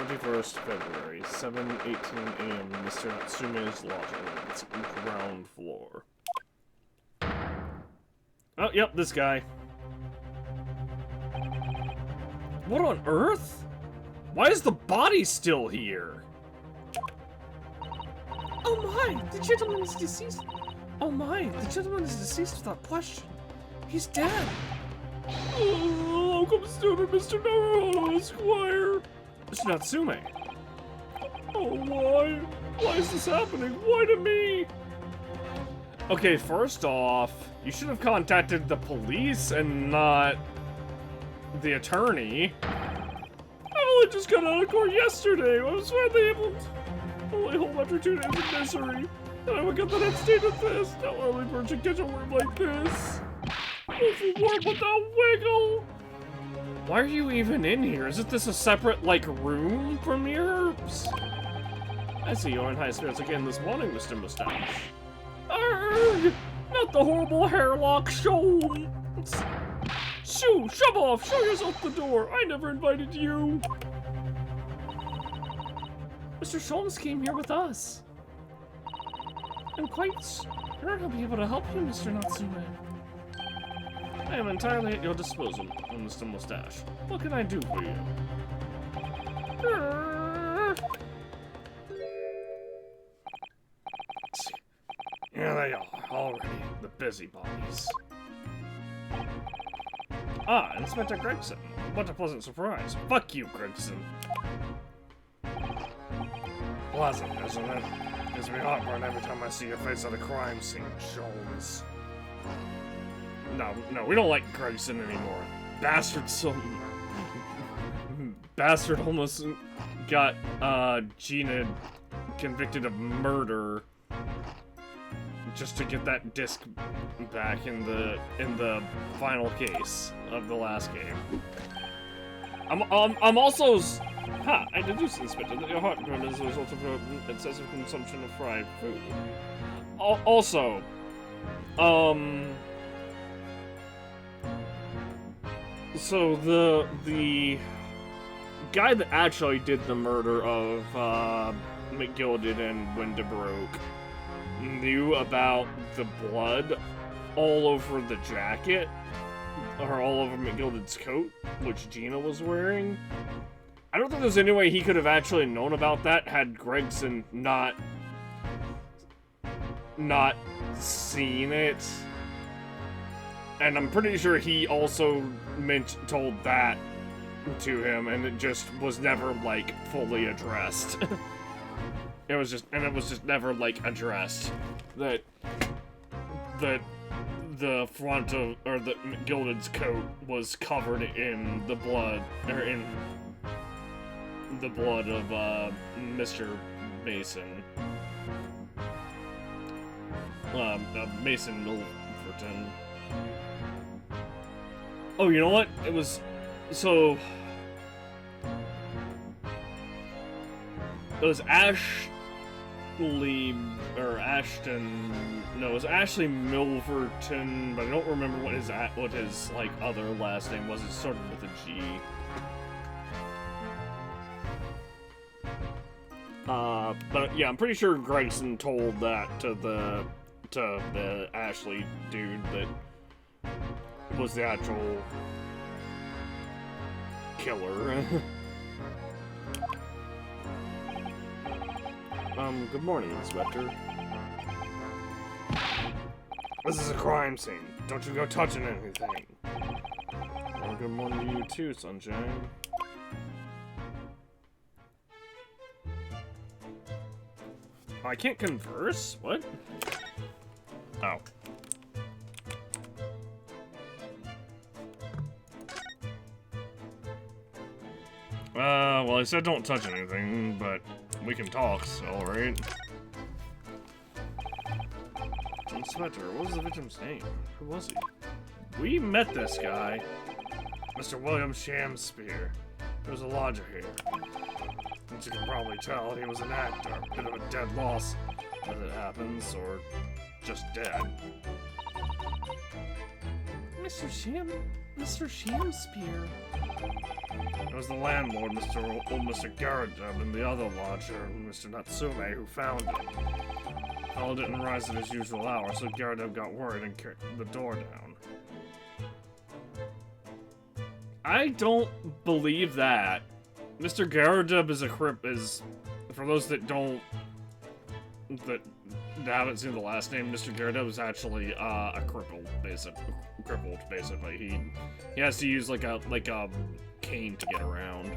February, 7:18 a.m. Mr. Natsume's lodgings, ground floor. Oh, yep, this guy. What on earth? Why is the body still here? Oh my, the gentleman is deceased. Oh my, the gentleman is deceased without question. He's dead. Oh, come stupid, Mr. Naruto, Esquire. Mr. Natsume. Oh, why? Why is this happening? Why to me? Okay, first off, you should have contacted the police and not the attorney. I only just got out of court yesterday. I was finally able to only home after 2 days of misery. And I woke up the next day to this. Now early bird should catch a worm like this. Awful worm without wiggle. Why are you even in here? Isn't this a separate, like, room from yours? I see you're in high spirits again this morning, Mr. Mustache. Arrgh! Not the horrible hairlock Sholmes! Shoo! Shove off! Show yourself the door! I never invited you! Mr. Sholmes came here with us. I'm quite sure he'll be able to help you, Mr. Natsume. I am entirely at your disposal, Mr. Mustache. What can I do for you? Here they are, already, the busybodies. Ah, Inspector Gregson. What a pleasant surprise. Fuck you, Gregson. Pleasant, isn't it? Gives me heartburn every time I see your face at a crime scene, Sholmes. No, we don't like Gregson anymore. Bastard Bastard almost got, Gina convicted of murder just to get that disc back in the final case of the last game. I'm also. I deduce, Inspector, that your heartburn is a result of your excessive consumption of fried food. Also, so the guy that actually did the murder of McGilded and Windabroke knew about the blood all over the jacket, or all over McGilded's coat, which Gina was wearing. I don't think there's any way he could have actually known about that had Gregson not seen it. And I'm pretty sure he also told that to him, and it just was never, like, fully addressed. It was just never, like, addressed. That the front of, or the McGilded's coat was covered in the blood, or in the blood of, Mr. Mason. Mason Milverton. Oh, you know what? It was, so... It was Ashley, or Ashton, no, it was Ashley Milverton, but I don't remember what his like, other last name was. It started with a G. But yeah, I'm pretty sure Gregson told that to the Ashley dude that was the actual killer. Good morning, Inspector. This is a crime scene. Don't you go touching anything. Well, good morning to you too, Sunshine. I can't converse? What? Oh. Well, I said don't touch anything, but we can talk still, right? Inspector, what was the victim's name? Who was he? We met this guy. Mr. William Shamspeare. He was a lodger here. As you can probably tell, he was an actor. A bit of a dead loss, as it happens, or just dead. Mr. Shamspeare. It was the landlord, Mr. Garadub, and the other lodger, Mr. Natsume, who found him. Fellow didn't rise at his usual hour, so Garadub got worried and kicked the door down. I don't believe that. Mr. Garadub is for those that haven't seen the last name, Mr. Garadub is actually a crippled, basically. He has to use like a cane to get around.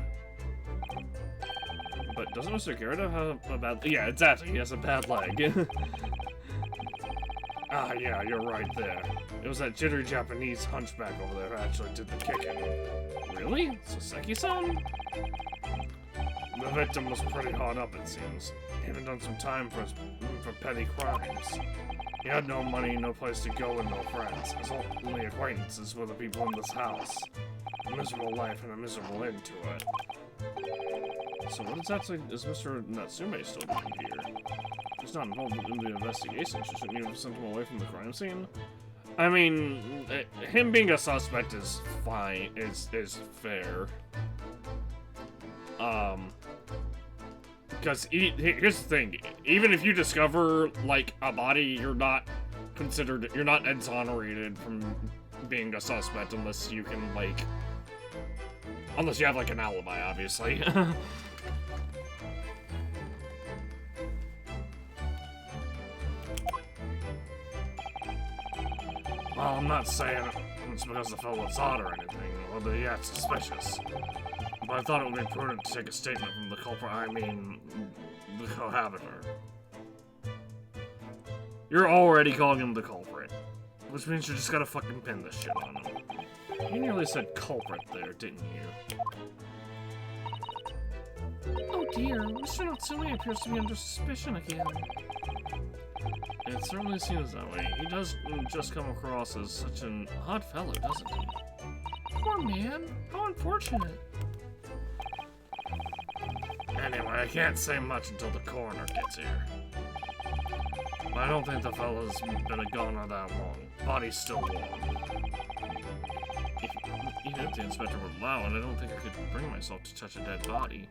But doesn't Mr. Garadub have a bad? Yeah, exactly. He has a bad leg. Ah, yeah, you're right there. It was that jittery Japanese hunchback over there who actually did the kicking. Really? Soseki-san? The victim was pretty hard up, it seems. He even done some time for petty crimes. He had no money, no place to go, and no friends. His only acquaintances were the people in this house. A miserable life and a miserable end to it. So what exactly is Mr. Natsume still doing here? He's not involved in the investigation. Shouldn't you have sent him away from the crime scene? I mean, him being a suspect is fine. Is fair. Because here's the thing: even if you discover like a body, you're not exonerated from being a suspect unless you can unless you have like an alibi, obviously. Well, I'm not saying it's because the fellow was odd or anything, or that he acted suspicious. But I thought it would be prudent to take a statement from the culprit, the cohabiter. You're already calling him the culprit, which means you just gotta fucking pin this shit on him. You nearly said culprit there, didn't you? Oh dear, Mr. Natsume appears to be under suspicion again. It certainly seems that way. He does just come across as such an odd fellow, doesn't he? Poor man. How unfortunate. I can't say much until the coroner gets here. I don't think the fella's been a goner that long. Body's still warm. Even if the inspector would allow it, I don't think I could bring myself to touch a dead body.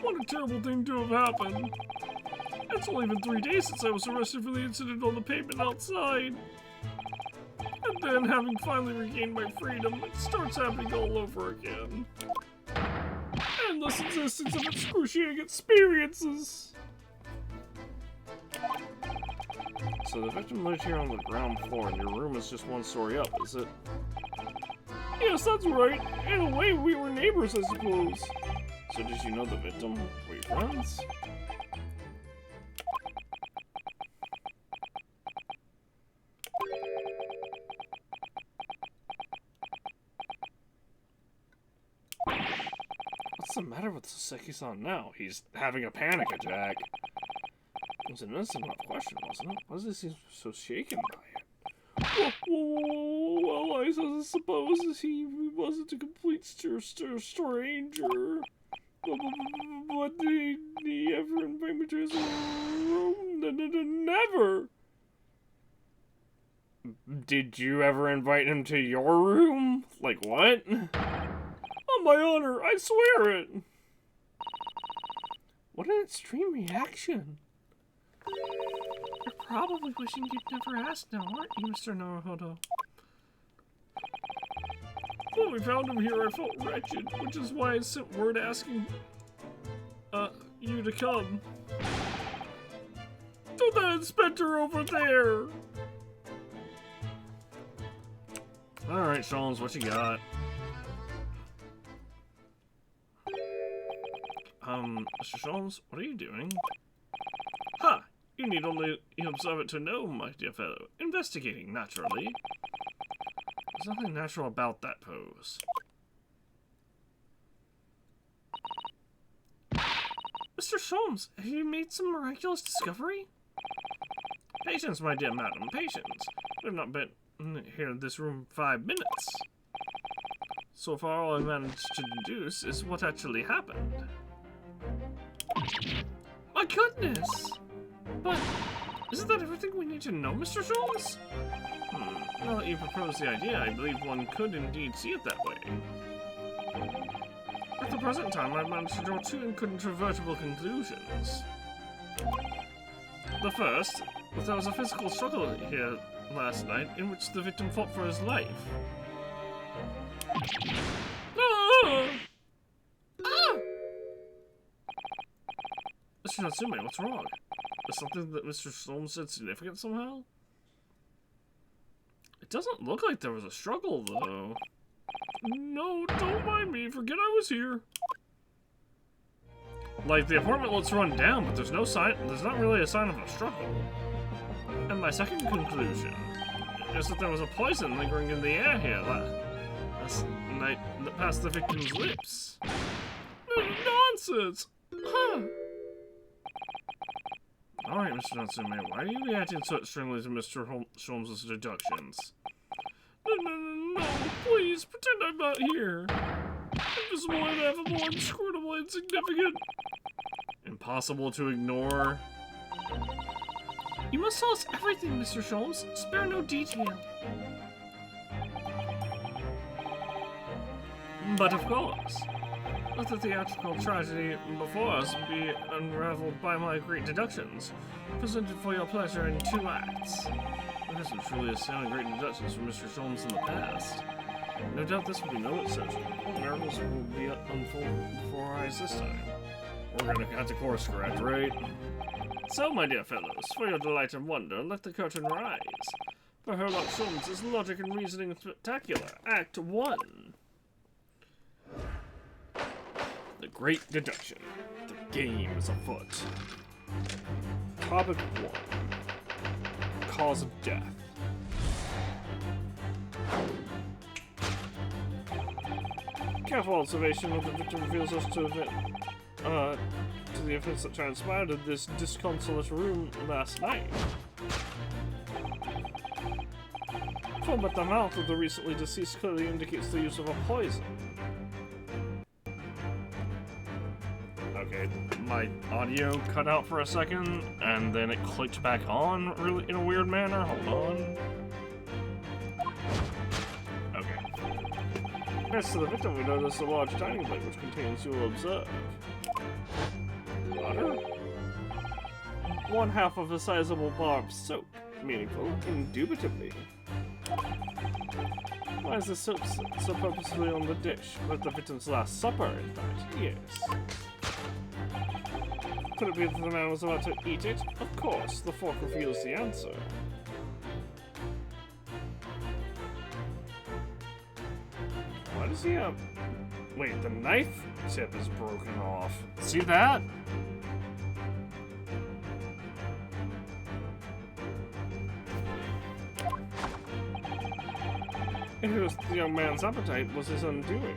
What a terrible thing to have happened. It's only been 3 days since I was arrested for the incident on the pavement outside. And then, having finally regained my freedom, it starts happening all over again. Endless existence of excruciating experiences. So the victim lived here on the ground floor, and your room is just 1 story up, is it? Yes, that's right. In a way, we were neighbors, I suppose. So did you know the victim? Were you friends? What's the matter with Saseki-san now? He's having a panic attack. It was an innocent enough question, wasn't it? Why does he seem so shaken by it? Well, I suppose he wasn't a complete stranger. But did he ever invite me to his room? Never! Did you ever invite him to your room? Like what? On my honor, I swear it! What an extreme reaction. You're probably wishing you'd never asked now, aren't you, Mr. Naruhodo? When we found him here, I felt wretched, which is why I sent word asking, you to come. To that inspector over there! Alright, Sholmes, what you got? Mr. Sholmes, what are you doing? Ha! You need only observe it to know, my dear fellow. Investigating, naturally. There's nothing natural about that pose. Mr. Sholmes, have you made some miraculous discovery? Patience, my dear madam, patience. We've not been here in this room 5 minutes. So far, all I managed to deduce is what actually happened. My goodness! But isn't that everything we need to know, Mr. Sholmes? Now that you propose the idea, I believe one could indeed see it that way. At the present time, I've managed to draw 2 incontrovertible conclusions. The first, that there was a physical struggle here last night in which the victim fought for his life. Ah! Ah! Mr. Natsume, what's wrong? Is something that Mr. Sholmes said significant somehow? It doesn't look like there was a struggle, though. No, don't mind me. Forget I was here. Like, the apartment looks run down, but there's no sign. There's not really a sign of a struggle. And my second conclusion is that there was a poison lingering in the air here last night that passed the victim's lips. Nonsense! Huh? Alright, Mr. Natsume, why are you reacting so extremely to Mr. Sholmes' deductions? No, please, pretend I'm not here. Invisible, ineffable, inscrutable, insignificant. Impossible to ignore. You must tell us everything, Mr. Sholmes. Spare no detail. But of course. Let the theatrical tragedy before us be unraveled by my great deductions, presented for your pleasure in 2 acts. There are some truly astounding great deductions from Mr. Sholmes in the past. No doubt this will be no exception. Miracles will be unfolded before our eyes this time. We're gonna have to course correct, right? So, my dear fellows, for your delight and wonder, let the curtain rise. For Herlock Sholmes' logic and reasoning spectacular. Act 1. The Great Deduction. The game is afoot. Topic 1. Cause of death. Careful observation of the victim reveals us to the events that transpired in this disconsolate room last night. Foam at the mouth of the recently deceased clearly indicates the use of a poison. Okay, my audio cut out for a second, and then it clicked back on really in a weird manner. Hold on. Okay. Next to the victim, we notice a large dining plate which contains, you will observe, butter, one half of a sizable bar of soap. Meaningful, indubitably. Why is the soap so purposefully on the dish? Like the victim's last supper, in fact. Yes. Could it be that the man was about to eat it? Of course, the fork reveals the answer. Why does he have... Wait, the knife tip is broken off. See that? It was the young man's appetite was his undoing.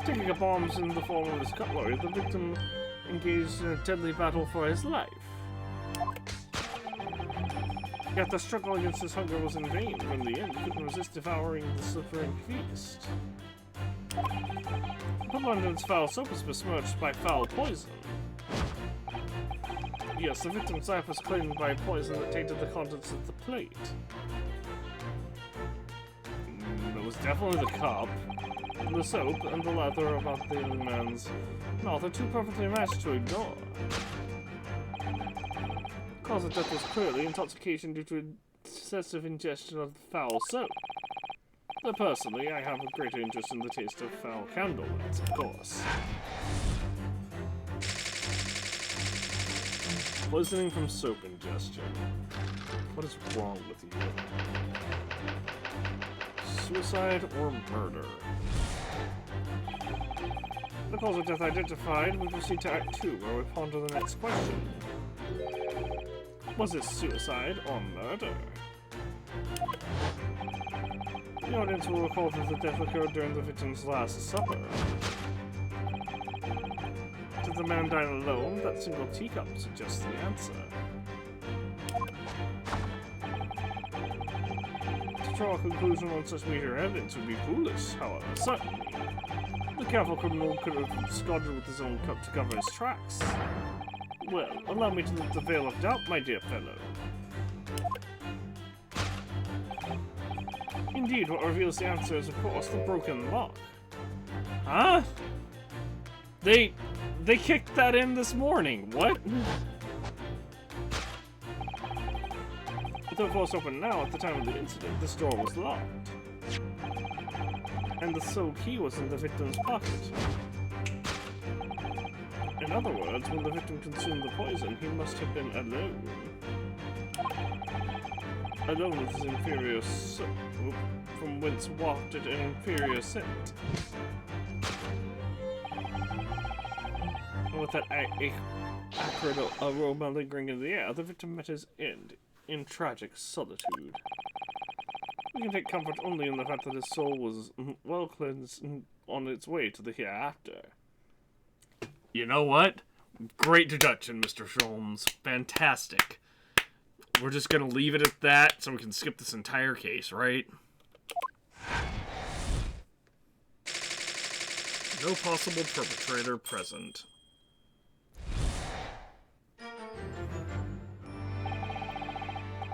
Taking up arms in the form of his cutlery, the victim engaged in a deadly battle for his life. Yet the struggle against his hunger was in vain. In the end, he couldn't resist devouring the slippery feast. But London's foul soap was besmirched by foul poison. Yes, the victim's life was claimed by poison that tainted the contents of the plate. It was definitely the cup. The soap and the leather about the young man's mouth are too perfectly matched to ignore. Cause of death was clearly intoxication due to excessive ingestion of the foul soap. Though personally, I have a greater interest in the taste of foul candlelight, of course. Poisoning from soap ingestion. What is wrong with you? Suicide or murder? The cause of death identified, we proceed to Act 2, where we ponder the next question. Was it suicide or murder? The audience will recall that the death occurred during the victim's last supper. Did the man dine alone? That single teacup suggests the answer. To draw a conclusion on such meager evidence would be foolish, however, certainly. The careful criminal could have absconded with his own cup to cover his tracks. Well, allow me to lift the veil of doubt, my dear fellow. Indeed, what reveals the answer is, of course, the broken lock. Huh? They kicked that in this morning. What? With the force open now, at the time of the incident, this door was locked. And the sole key was in the victim's pocket. In other words, when the victim consumed the poison, he must have been alone. Alone with his inferior soap, from whence wafted an inferior scent. And with that acrid aroma lingering in the air, the victim met his end in tragic solitude. We can take comfort only in the fact that his soul was well cleansed on its way to the hereafter. You know what? Great deduction, Mr. Sholmes. Fantastic. We're just gonna leave it at that so we can skip this entire case, right? No possible perpetrator present.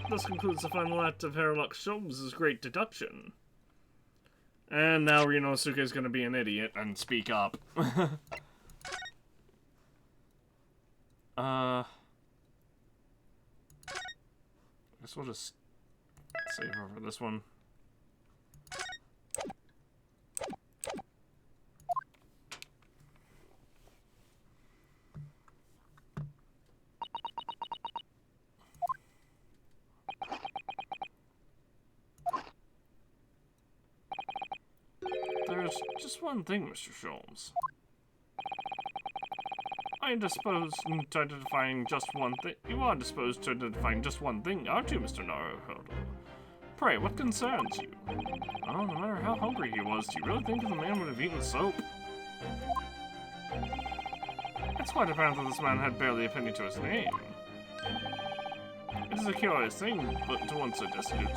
This concludes the final act of Herlock Sholmes' great deduction. And now Ryunosuke is gonna be an idiot and speak up. I guess we'll just save over this one. There's just one thing, Mr. Sholmes. I am disposed to identifying just one thing. You are disposed to identifying just one thing, aren't you, Mr. Naruhodo? Pray, what concerns you? Oh, no matter how hungry he was, do you really think the man would have eaten soap? It's quite apparent that this man had barely a penny to his name. It is a curious thing, but to one so destitute,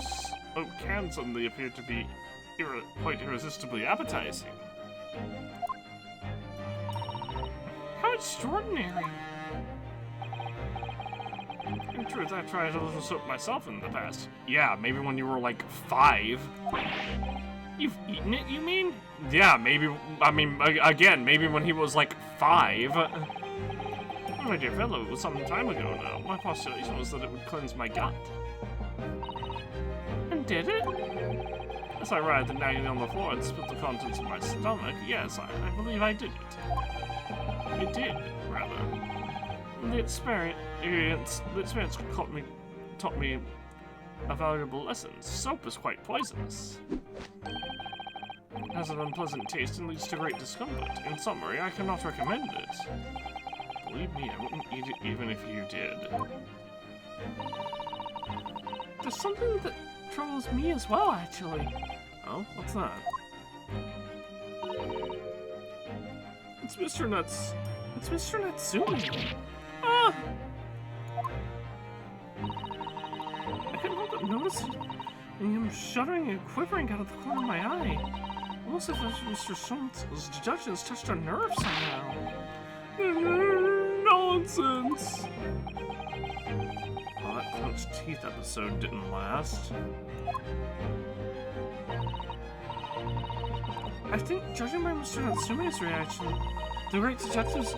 oak can suddenly appear to be quite irresistibly appetizing. How extraordinary! In truth, I've tried a little soap myself in the past. Yeah, maybe when you were like 5. You've eaten it, you mean? Yeah, maybe, I mean, again, maybe when he was like 5. My dear fellow, it was some time ago now. My postulation was that it would cleanse my gut. And did it? As I writhed and nagging on the floor and spilled the contents of my stomach, yes, I believe I did it. I did, rather. The experience taught me a valuable lesson. Soap is quite poisonous. It has an unpleasant taste and leads to great discomfort. In summary, I cannot recommend it. Believe me, I wouldn't eat it even if you did. There's something that troubles me as well, actually. Oh, what's that? It's Mr. Nuts. It's Mr. Natsumi. Ah! I couldn't help but notice him shuddering and quivering out of the corner of my eye. Almost as if Mr. Schultz's deductions touched our nerves somehow. Nonsense! Oh, that clenched teeth episode didn't last. I think, judging by Mr. Natsume's reaction, the great detective's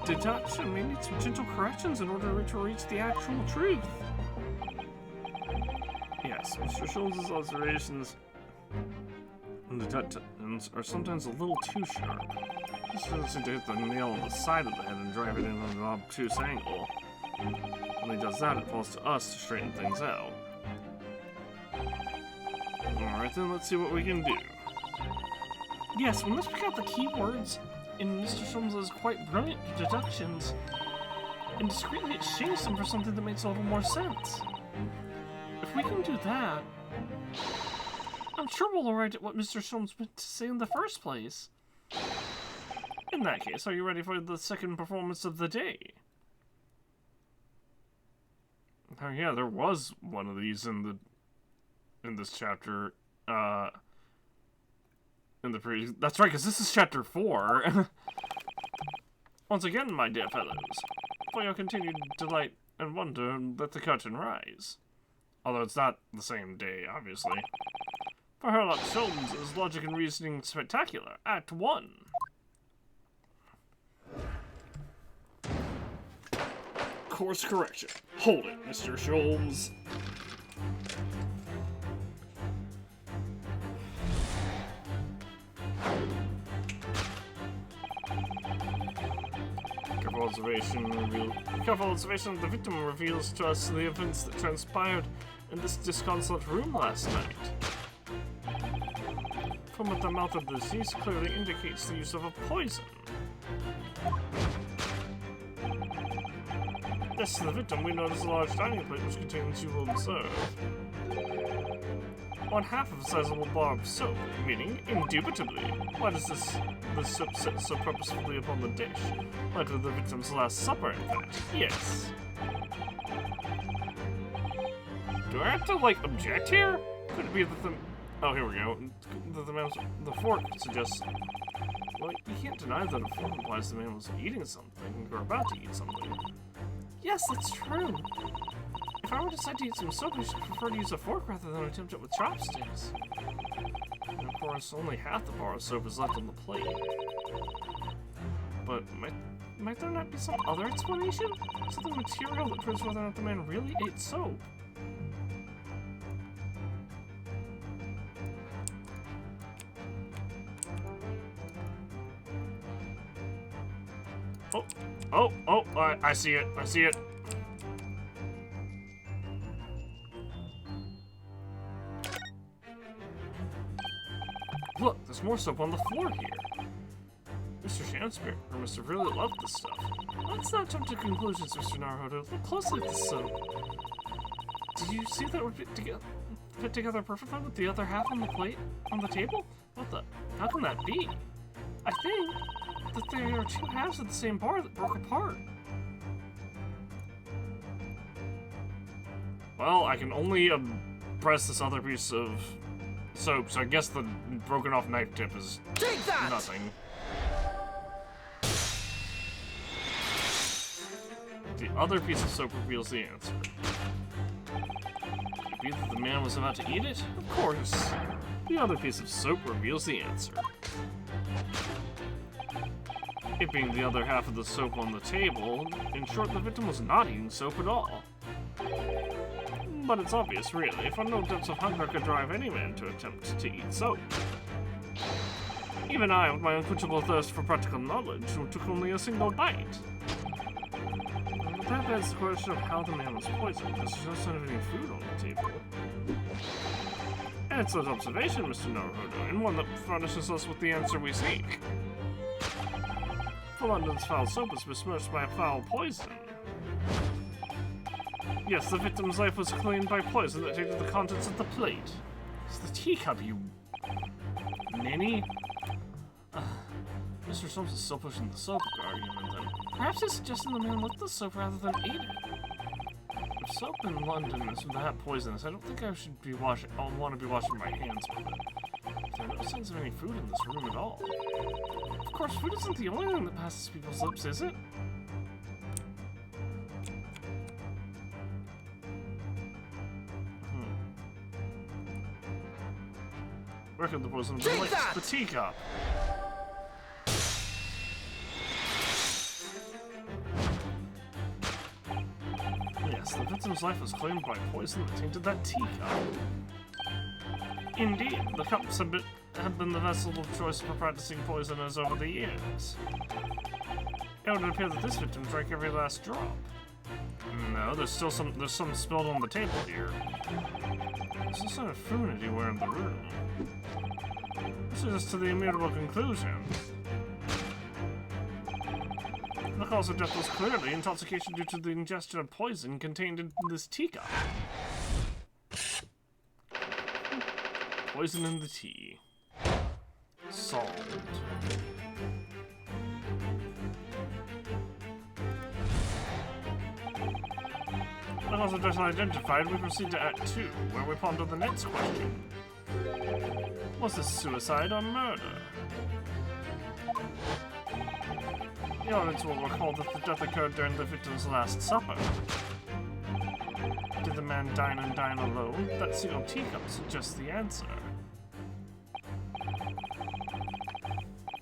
deduction may need some gentle corrections in order to reach the actual truth. Yes, Mr. Schultz's observations and deductions are sometimes a little too sharp. This tends to hit the nail on the side of the head and drive it in on an obtuse angle. When he does that, it falls to us to straighten things out. Alright then, let's see what we can do. Yes, we must pick out the key words in Mr. Sholmes' quite brilliant deductions and discreetly exchange them for something that makes a little more sense. If we can do that, I'm sure we'll arrive at what Mr. Sholmes meant to say in the first place. In that case, are you ready for the second performance of the day? Oh yeah, there was one of these in this chapter. That's right, because this is chapter 4. Once again, my dear fellows, for your continued delight and wonder, let the curtain rise. Although it's not the same day, obviously. For Herlock Sholmes' logic and reasoning spectacular, Act 1. Course correction. Hold it, Mr. Sholmes. Careful observation of the victim reveals to us the events that transpired in this disconsolate room last night. Foam at the mouth of the deceased clearly indicates the use of a poison. Next to the victim, we notice a large dining plate which contains, you will observe, 1/2 of a sizable bar of soap, meaning, indubitably. Why does this soap sit so purposefully upon the dish? Like the victim's last supper, in fact. Yes. Do I have to, like, object here? Could it be that the... Oh, here we go. The fork suggests... Well, you can't deny that a fork implies the man was eating something, or about to eat something. Yes, that's true. If I were to decide to eat some soap, I should prefer to use a fork rather than attempt it with chopsticks. And of course, only half the bar of soap is left on the plate. But might there not be some other explanation? Something material that proves whether or not the man really ate soap? Oh, I see it, I see it. Look, there's more soap on the floor here. Mr. Shakespeare must have really loved this stuff. Let's not jump to conclusions, Mr. Naruhodo. Look closely at the soap. Did you see that it would fit together perfectly with the other half on the plate, on the table? What the? How can that be? I think that there are 2 halves of the same bar that broke apart. Well, I can only press this other piece of soap, so I guess the broken off knife tip is nothing. The other piece of soap reveals the answer. Could it be that the man was about to eat it? Of course. The other piece of soap reveals the answer. It being the other half of the soap on the table, in short, the victim was not eating soap at all. But it's obvious, really, for no depths of hunger could drive any man to attempt to eat soap. Even I, with my unquenchable thirst for practical knowledge, took only a single bite. But that begs the question of how the man was poisoned, because there's no sign of any food on the table. Excellent observation, Mr. Naruhodo, and one that furnishes us with the answer we seek. For London's foul soap is besmirched by a foul poison. Yes, the victim's life was cleaned by poison that tainted the contents of the plate. It's the teacup, you ninny. Mr. Soames is still pushing the soap argument then. Perhaps he's suggesting the man licked the soap rather than ate it. If soap in London is that poisonous, I don't think I should be washing. I'll want to be washing my hands with it. There are no signs of any food in this room at all. Of course, food isn't the only thing that passes people's lips, is it? Reckon the poison was the teacup. Yes, the victim's life was claimed by poison that tainted that teacup. Indeed, the cups have been the vessel of choice for practicing poisoners over the years. It would appear that this victim drank every last drop. No, there's some spilled on the table here. There's no sign of food anywhere in the room. This leads us to the immutable conclusion. The cause of death was clearly intoxication due to the ingestion of poison contained in this teacup. Poison in the tea. Solved. The cause of death identified, we proceed to Act 2, where we ponder the next question. Was this suicide or murder? The audience will recall that the death occurred during the victim's last supper. Did the man dine and dine alone? That single teacup suggests the answer.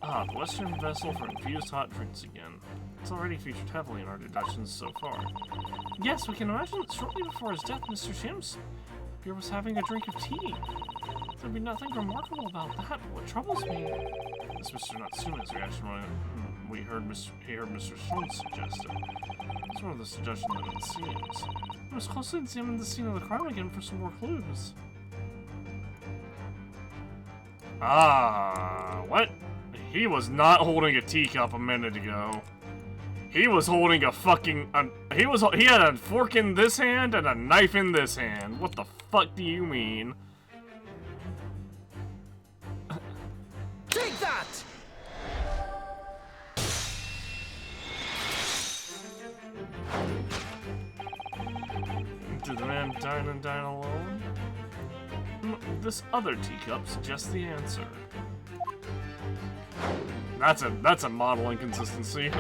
Ah, the Western vessel for infused hot drinks again. It's already featured heavily in our deductions so far. Yes, we can imagine that shortly before his death, Mr. Shakespeare was having a drink of tea. There'd be nothing remarkable about that, but what troubles me is Mr. Natsume's reaction when he heard Mr. Schultz suggest it. It's one of the suggestions that it seems. We must closely examine the scene of the crime again for some more clues. Ah, what? He was not holding a teacup a minute ago. He was holding a fucking... he had a fork in this hand and a knife in this hand. What the fuck do you mean? Take that! Did the man dine and dine alone? This other teacup suggests the answer. That's a model inconsistency.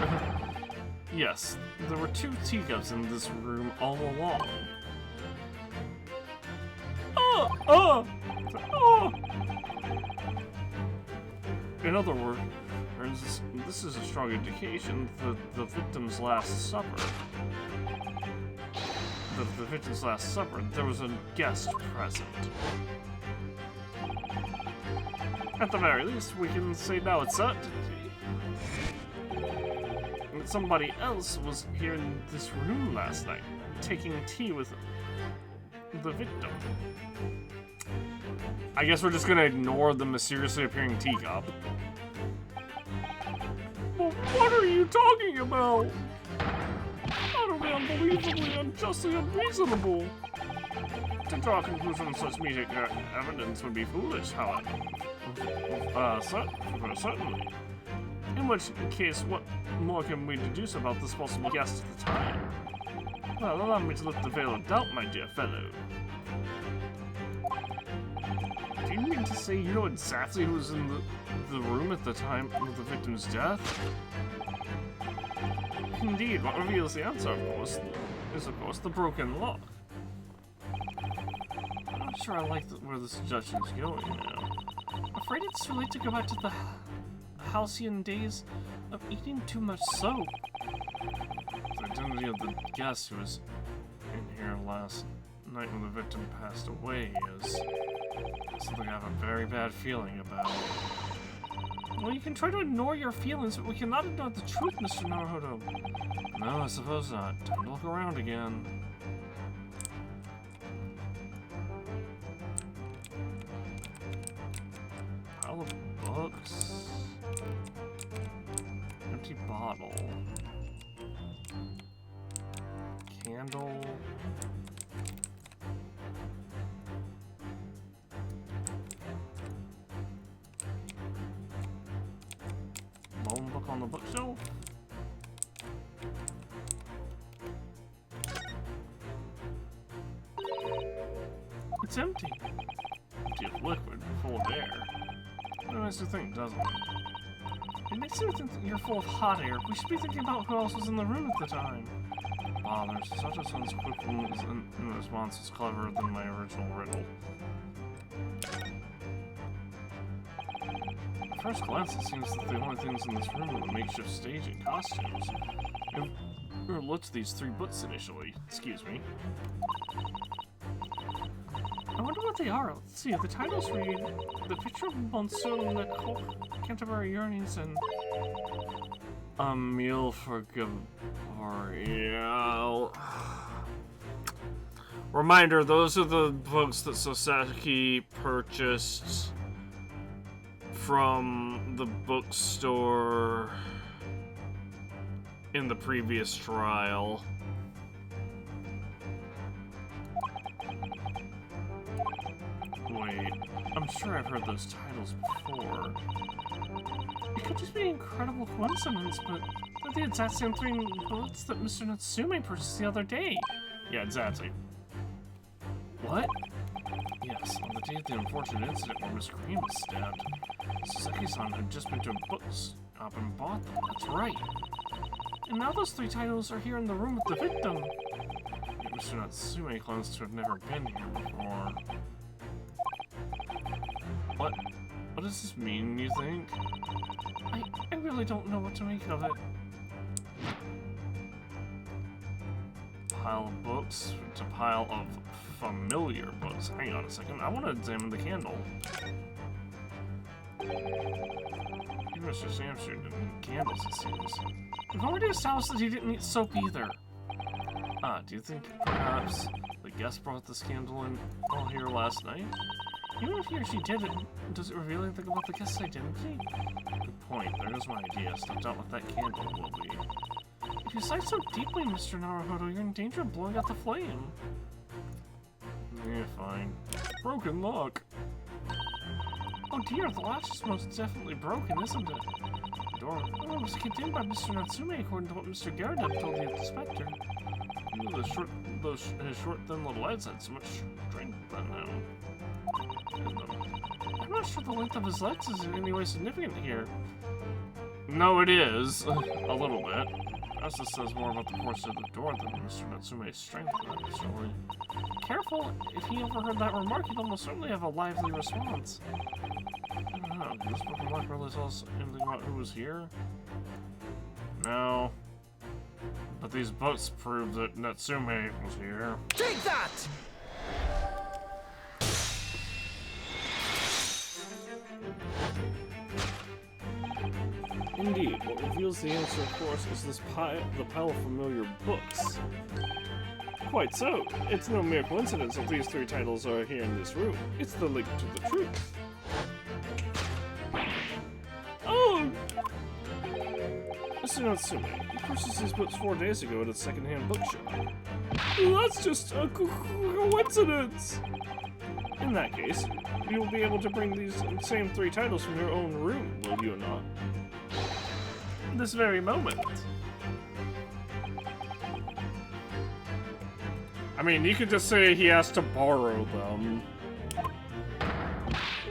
Yes, there were two teacups in this room all along. In other words, this is a strong indication that the victim's last supper. The victim's last supper, there was a guest present. At the very least, we can say now with certainty that somebody else was here in this room last night, taking tea with the victim. I guess we're just gonna ignore the mysteriously appearing teacup. Well, what are you talking about? Utterly unbelievably, unjustly unreasonable. To draw a conclusion on such meager evidence would be foolish, however. Certainly. In which case, what more can we deduce about this possible guest at the time? Well, allow me to lift the veil of doubt, my dear fellow. Do you mean to say you know exactly who was in the room at the time of the victim's death? Indeed, what reveals the answer, of course, is of course the broken lock. I'm not sure I like where this suggestion's going now. I'm afraid it's too late to go back to the halcyon days of eating too much soap. The identity of the guest who was in here last night when the victim passed away is something I have a very bad feeling about. Well, you can try to ignore your feelings, but we cannot ignore the truth, Mr. Naruhodo. No, I suppose not. Time to look around again. Pile of books. Empty bottle. Candle. Lone book on the bookshelf. It's empty. Empty of liquid, full of air. That makes you think, doesn't it? It makes you think that you're full of hot air. We should be thinking about who else was in the room at the time. Bothers. Such a son's quick in response is cleverer than my original riddle. At first glance, it seems that the only things in this room are the makeshift stage and costumes. We looked at these 3 books initially. Excuse me. I wonder what they are. Let's see. The titles read The Picture of Monsoon, The Canterbury Yearnings, and A Meal for Gabriel. Reminder, those are the books that Sasaki purchased from the bookstore in the previous trial. Wait, I'm sure I've heard those titles before. It could just be an incredible coincidence, but they're the exact same 3 books that Mr. Natsume purchased the other day. Yeah, exactly. What? Yes, on the day of the unfortunate incident where Miss Green was stabbed, Sasaki-san had just been to a bookshop and bought them. That's right. And now those 3 titles are here in the room with the victim. Yet Mr. Natsume claims to have never been here before. What does this mean, you think? I really don't know what to make of it. Pile of books. It's a pile of familiar books. Hang on a second. I want to examine the candle. Even Mr. Samsung didn't need candles, it seems. We've already established that he didn't eat soap either. Do you think perhaps the guest brought this candle in all here last night? Even if he or she did it, does it reveal anything about the guest's identity? Good point. There goes my idea. Stepped out with that candle will be. If you sigh so deeply, Mr. Naruhodo, you're in danger of blowing out the flame. Yeah, fine. Broken lock. Oh dear, the latch is most definitely broken, isn't it? The door was kicked in by Mr. Natsume, according to what Mr. Garrett told the inspector. His short, thin little legs had so much strength on them. I'm not sure the length of his legs is in any way significant here. No, it is. A little bit. Perhaps this says more about the force of the door than Mr. Natsume's strength, actually. Careful, if he overheard that remark, he'd almost certainly have a lively response. I don't know, did this broken lock really tell us anything about who was here? No. But these books prove that Natsume was here. Take that! Indeed, what reveals the answer, of course, is the pile of familiar books. Quite so. It's no mere coincidence that these 3 titles are here in this room. It's the link to the truth. Oh! Mr. Natsume, you purchased these books 4 days ago at a second-hand bookshop. That's just a coincidence! In that case, you will be able to bring these same 3 titles from your own room, will you not? This very moment. I mean, you could just say he has to borrow them.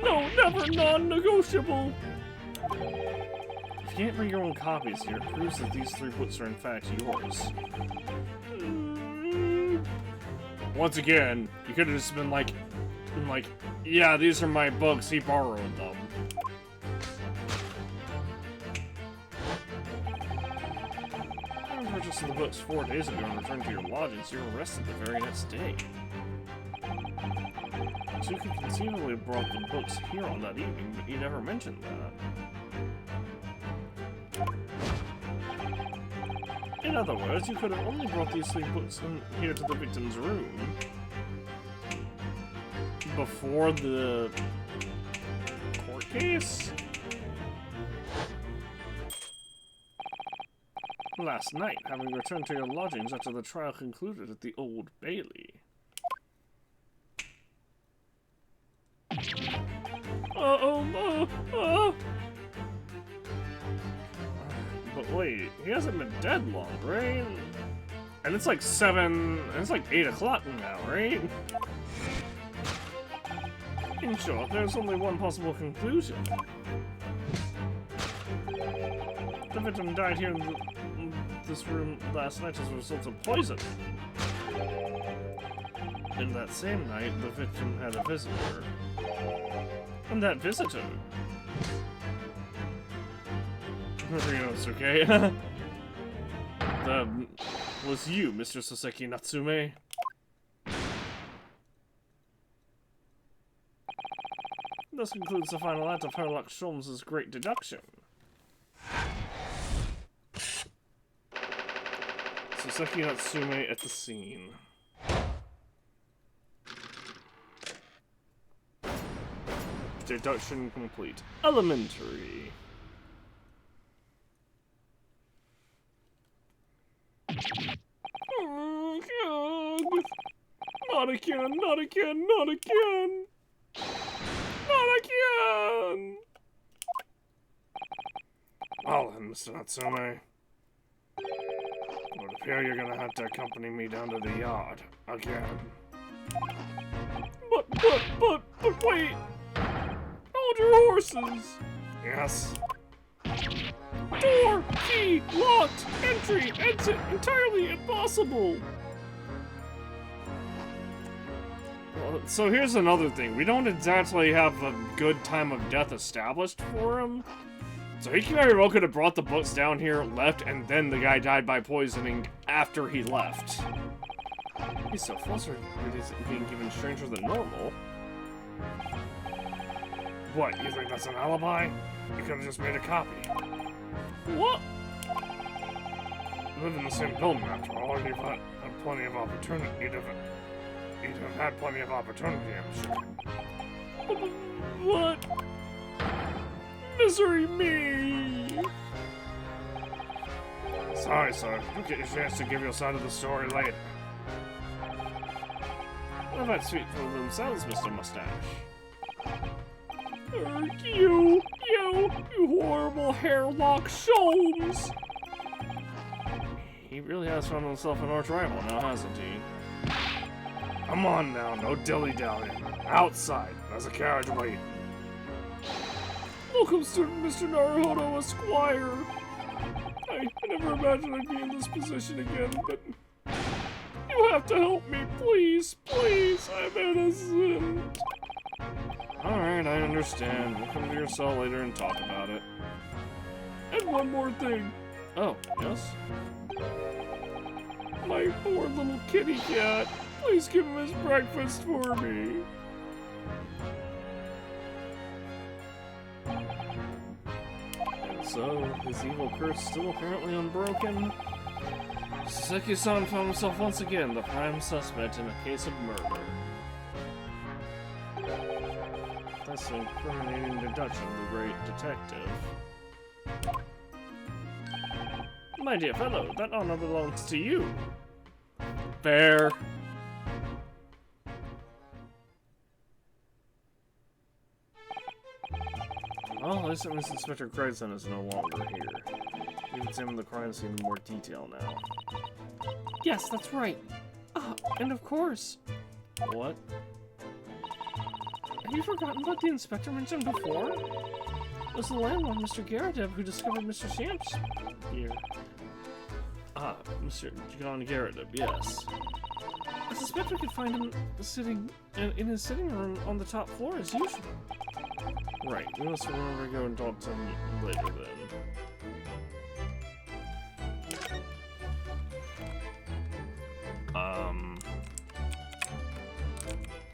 No, never non-negotiable! If you can't bring your own copies here, it proves that these 3 books are in fact yours. Once again, you could have just been like, yeah, these are my books, he borrowed them. I purchased the books 4 days ago and returned to your lodgings. You were arrested the very next day. So you could conceivably have brought the books here on that evening, but you never mentioned that. In other words, you could have only brought these 3 books in here to the victim's room before the court case? Last night, having returned to your lodgings after the trial concluded at the Old Bailey. But wait, he hasn't been dead long, right? And it's like 8 o'clock now, right? In short, there's only one possible conclusion. The victim died here in this room last night as a result of poison. And that same night, the victim had a visitor. And that visitor... It's okay. Was you, Mr. Soseki Natsume? This concludes the final act of Sherlock Holmes' great deduction. Soseki Natsume at the scene. Deduction complete. Elementary. Oh God! Not again! Not again! Not again! Not again! Well then, Mr. Natsume. It would appear you're gonna have to accompany me down to the yard. Again. But wait! Hold your horses! Yes? Door! Key! Locked! Entry! Exit! Entirely impossible! Well, so here's another thing. We don't exactly have a good time of death established for him. So he very well could have brought the books down here, left, and then the guy died by poisoning after he left. He's so flustered that he's being given stranger than normal. What, you think that's an alibi? You could have just made a copy. What? You live in the same building after all, and you've had plenty of opportunity. You'd have had plenty of opportunity, I'm sure. What? Misery me! Sorry, sir. You'll get your chance to give your side of the story later. Well, that's sweet for themselves, Mr. Mustache. You horrible hairlock Sholmes! He really has found himself an arch rival now, hasn't he? Come on now, no dilly-dallying. Outside, there's a carriage waiting. Welcome, student Mr. Naruhodo, Esquire. I never imagined I'd be in this position again, but you have to help me, please, please. I'm innocent. Alright, I understand. We'll come to your cell later and talk about it. And one more thing. Oh, yes? My poor little kitty cat. Please give him his breakfast for me. And so, his evil curse still apparently unbroken. Soseki-san found himself once again the prime suspect in a case of murder. That's an incriminating deduction, the great detective. My dear fellow, that honor belongs to you. Fair. Well, at least Inspector Craigson is no longer here. You can examine the crime scene in more detail now. Yes, that's right. Ah, and of course. What? Have you forgotten what the inspector mentioned before? It was the landlord, Mr. Garadeb, who discovered Mr. Shamp's here. Ah, Mr. John Garadeb, yes. I suspect we could find him sitting in his sitting room on the top floor as usual. Right, we must remember to go and talk to him later then. I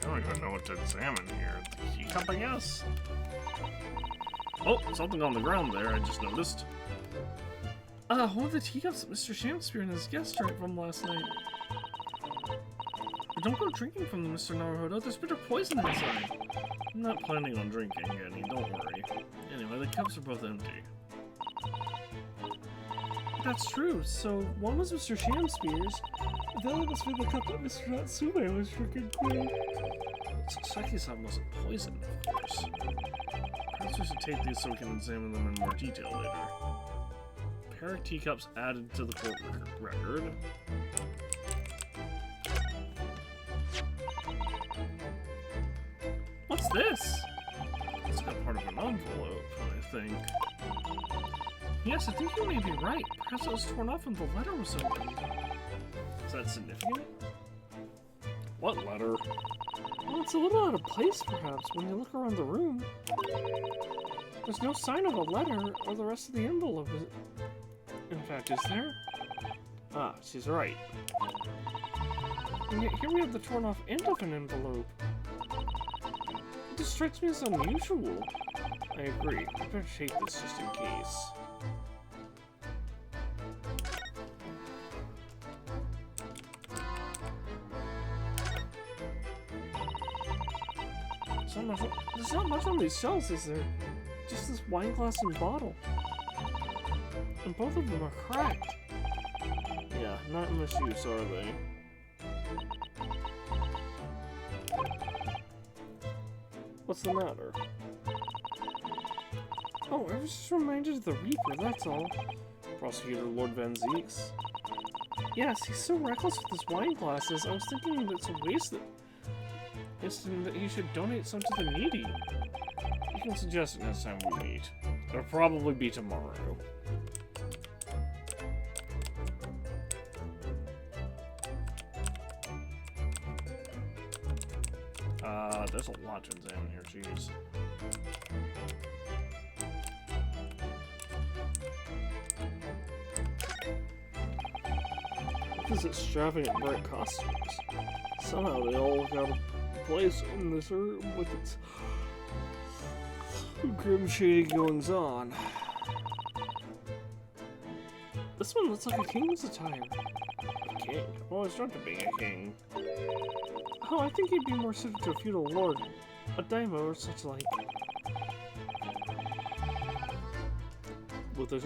don't even know what to examine here. The teacup, I guess? Oh, something on the ground there, I just noticed. One of the teacups that Mr. Shakespeare and his guests drank from last night. But don't go drinking from them, Mr. Naruhodo. There's bitter poison inside. I'm not planning on drinking any, don't worry. Anyway, the cups are both empty. That's true. So, one was Mr. Shakespeare's, the other must be the cup that Mr. Natsume was drinking too. Saki-san wasn't poisoned, of course. Perhaps we should take these so we can examine them in more detail later. Pair of teacups added to the court record. What's this? It's got part of an envelope, I think. Yes, I think you may be right. Perhaps it was torn off when the letter was opened. Is that significant? What letter? Well, it's a little out of place, perhaps, when you look around the room. There's no sign of a letter or the rest of the envelope. In fact, is there? Ah, she's right. And yet here we have the torn off end of an envelope. It just strikes me as unusual. I agree. I better take this just in case. There's not much on these shelves, is there? Just this wine glass and bottle. And both of them are cracked. Yeah, not in misuse, are they? What's the matter? Oh, I was just reminded of the Reaper, that's all. Prosecutor Lord Van Zeeks? Yes, he's so reckless with his wine glasses. I was thinking that it's a waste that he should donate some to the needy. You can suggest it next time we meet. It'll probably be tomorrow. There's a lot to examine here, jeez. These extravagant bright costumes. Somehow they all look out of place in this room with its grim shady goings on. This one looks like a king's attire. A king? Well, he's not to being a king. Oh, I think he'd be more suited to a feudal lord, a daimyo or such like. With a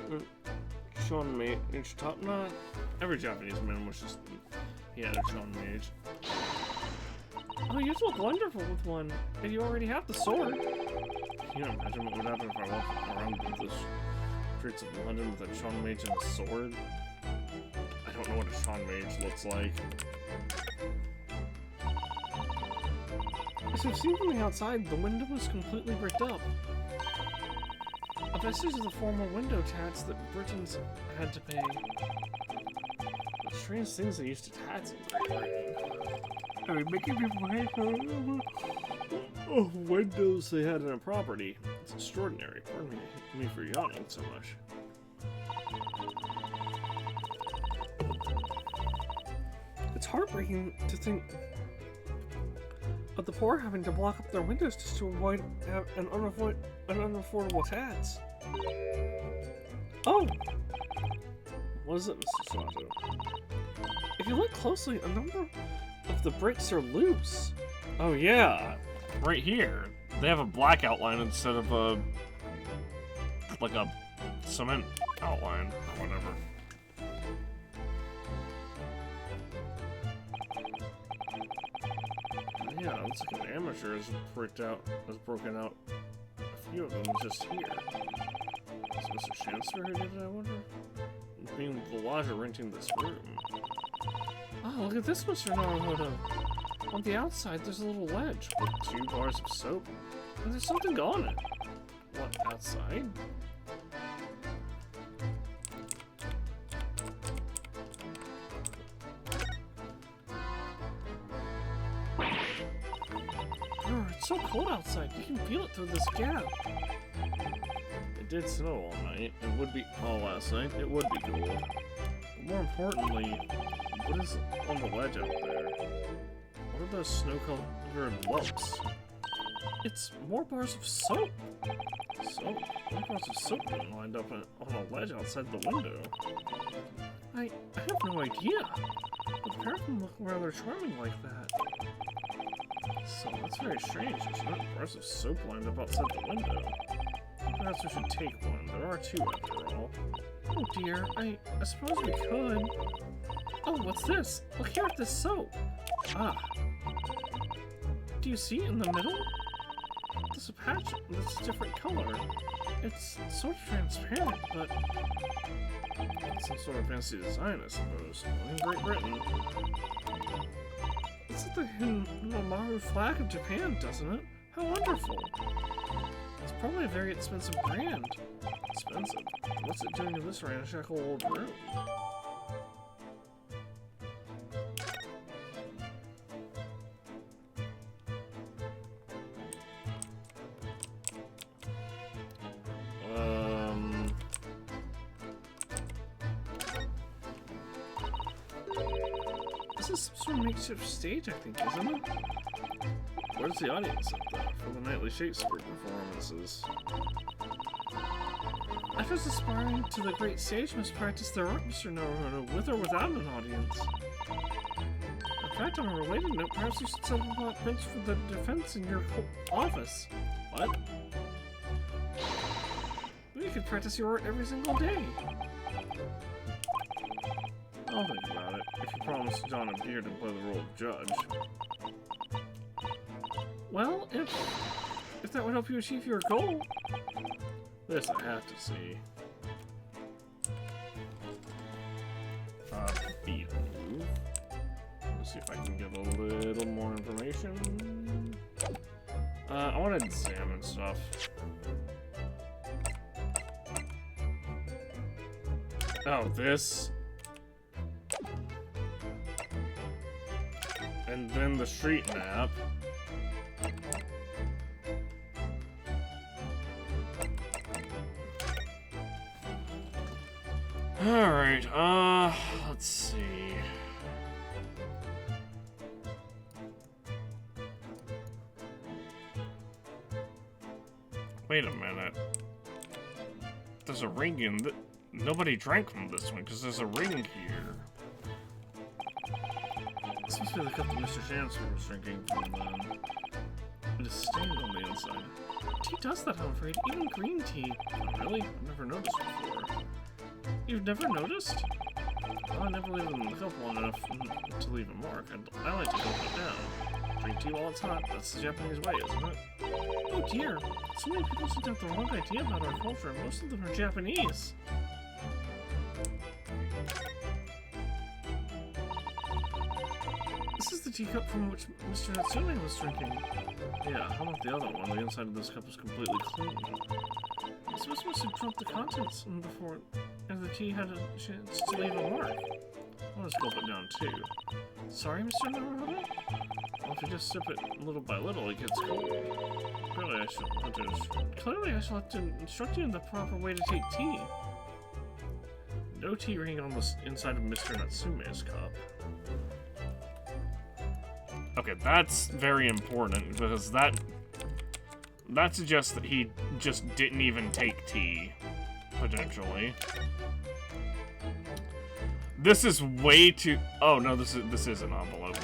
Sean Mage top knot? Every Japanese man was just... He had a Sean Mage. Oh, you look wonderful with one, and you already have the sword. Can you imagine what would happen if I walked around with the streets of London with a Sean Mage and a sword? I don't know what a Sean Mage looks like. As we've seen from the outside, the window was completely bricked up. A vestige of the former window tax that Britons had to pay. The strange things they used to tax in Great Britain. I mean, making people pay for windows they had in a property. It's extraordinary. Pardon me for yawning so much. It's heartbreaking to think of the poor having to block up their windows just to avoid an unaffordable tax. Oh! What is it, Mr. Sato? If you look closely, a number of the bricks are loose. Oh yeah! Right here. They have a black outline instead of a... like a cement outline, or whatever. Yeah, it looks like an amateur has broken out a few of them just here. Is Mr. Chancellor who did it, I wonder? Being the lodge are renting this room. Oh, look at this, Mr. Naruhodo. On the outside, there's a little ledge with 2 bars of soap, and there's something on it. What, outside? It's so cold outside. You can feel it through this gap. It did snow all night. It would be all last night. It would be cold. But more importantly, what is on the ledge out there? What are those snow-covered lumps? It's more bars of soap. Soap? More bars of soap being lined up on a ledge outside the window. I have no idea. But the pair of them look rather charming like that. So that's very strange, isn't it? Bars of soap lined up outside the window. Perhaps we should take one. There are 2 after all. Oh dear, I suppose we could. Oh, what's this? Look here at this soap. Ah. Do you see in the middle? There's a patch that's a different color. It's sort of transparent, but it's some sort of fancy design, I suppose. In Great Britain. It's like the Hinamaru flag of Japan, doesn't it? How wonderful! It's probably a very expensive brand. Expensive? What's it doing in this ramshackle old room? This is some sort of makeshift stage, I think, isn't it? Where's the audience up there for the nightly Shakespeare performances? Actors aspiring to the great stage must practice their art, Mr. Naruhodo, with or without an audience. In fact, on a related note, perhaps you should set up a bench for the defense in your office. What? You could practice your art every single day. I'll think about it, if you promise to don a beard and play the role of judge. Well, if that would help you achieve your goal. This I have to see. Beat move. Let's see if I can get a little more information. I want to examine stuff. Oh, this. And then the street map. Alright, let's see. Wait a minute. There's a ring in the... Nobody drank from this one, because there's a ring here. This must be the cup that Mr. Chancellor was drinking from, It is stained on the inside. Tea does that, I'm afraid. Even green tea. Oh, really? I've never noticed before. You've never noticed? Well, I never leave them in the cup long enough to leave a mark. I like to gulp it down. Drink tea while it's hot. That's the Japanese way, isn't it? Oh dear. So many people seem to have the wrong idea about our culture, and most of them are Japanese. This is the teacup from which Mr. Natsume was drinking. Yeah, how about the other one? The inside of this cup is completely clean. This must have dropped the contents before, and the tea had a chance to leave a mark. I'll just gulp it down too. Sorry, Mr. Naruhodo? Well, if you just sip it little by little, it gets cold. Clearly, I shall have to instruct you in the proper way to take tea. No tea ring on the inside of Mr. Natsume's cup. Okay, that's very important, because that suggests that he just didn't even take tea, potentially. This is way too... Oh, no, this is an envelope.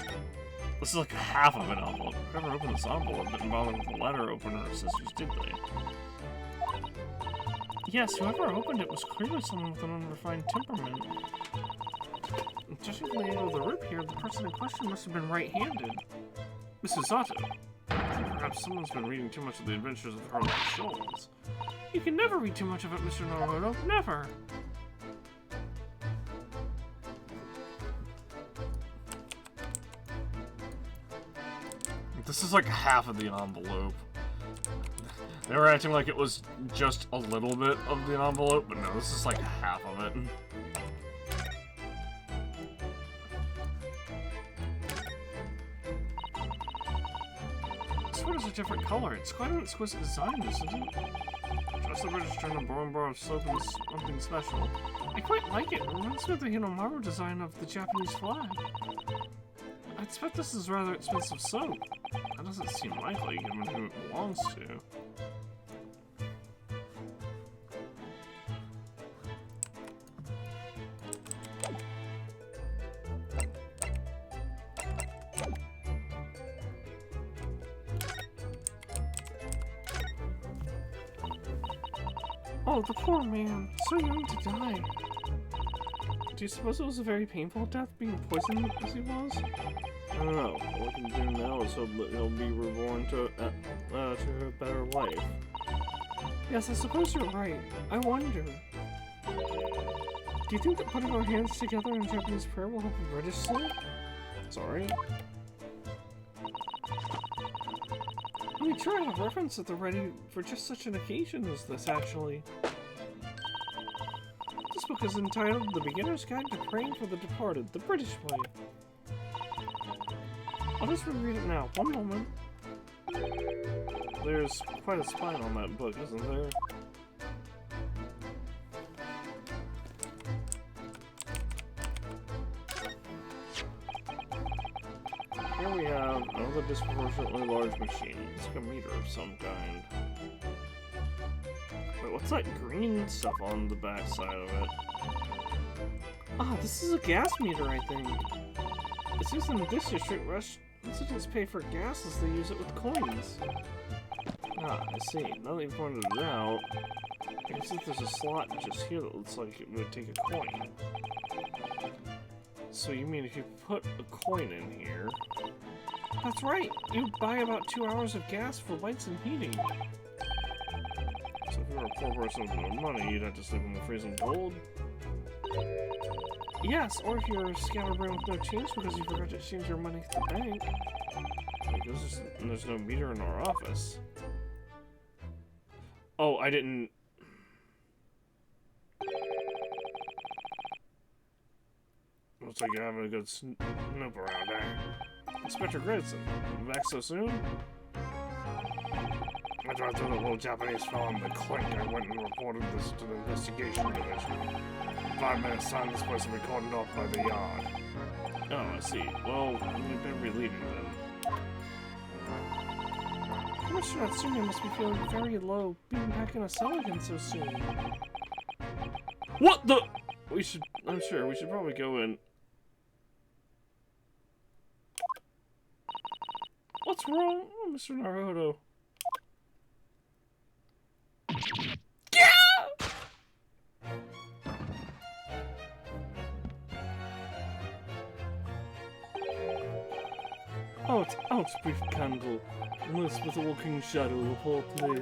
This is like half of an envelope. Whoever opened this envelope didn't bother with the letter opener or scissors, did they? Yes, whoever opened it was clearly someone with an unrefined temperament. Judging from the angle of the rip here, the person in question must have been right-handed. Mrs. Zato. I think perhaps someone's been reading too much of the Adventures of Herlock Sholmes. You can never read too much of it, Mr. Naruhodo. Never! This is like half of the envelope. They were acting like it was just a little bit of the envelope, but no, this is like half of it. This one is a different color. It's quite an exquisite design, isn't it? Just the British turn a brown bar of soap and something special. I quite like it. It reminds me of the Hinomaru design of the Japanese flag. I expect this is rather expensive soap. That doesn't seem likely, given who it belongs to. Oh, the poor man. So young to die. Do you suppose it was a very painful death, being poisoned as he was? I don't know. All we can do now is hope that he'll be reborn to a better life. Yes, I suppose you're right. I wonder. Do you think that putting our hands together in Japanese prayer will help a British soul? Sorry? I mean, sure, I have reference at the ready for just such an occasion as this, actually. This book is entitled The Beginner's Guide to Praying for the Departed, the British Way. I'll just reread it now. One moment. There's quite a spine on that book, isn't there? Here we have another disproportionately large machine. It's like a meter of some kind. Wait, what's that green stuff on the back side of it? Ah, this is a gas meter, I think. It's used in this district. Residents pay for gas as they use it with coins. Ah, I see. Now that you pointed it out, I can see there's a slot just here that looks like it would take a coin. So you mean if you put a coin in here... That's right! You buy about 2 hours of gas for lights and heating. So if you were a poor person with no money, you'd have to sleep in the freezing cold? Yes, or if you're a scatterbrain with no change because you forgot to exchange your money at the bank. Because there's no meter in our office. Oh, I didn't... Looks like you're having a good snoop around there. Inspector Gridson, back so soon? After I threw the little Japanese fellow in the clink, I went and reported this to the investigation division. In 5 minutes' time, this place will be cordoned off by the yard. Oh, I see. Well, you'd better be leaving then. Commissioner Natsume must be feeling very low, being back in a cell again so soon. What the? I'm sure we should probably go in. What's wrong, Mr. Naruto? Out, brief candle, unless with a walking shadow of poor player.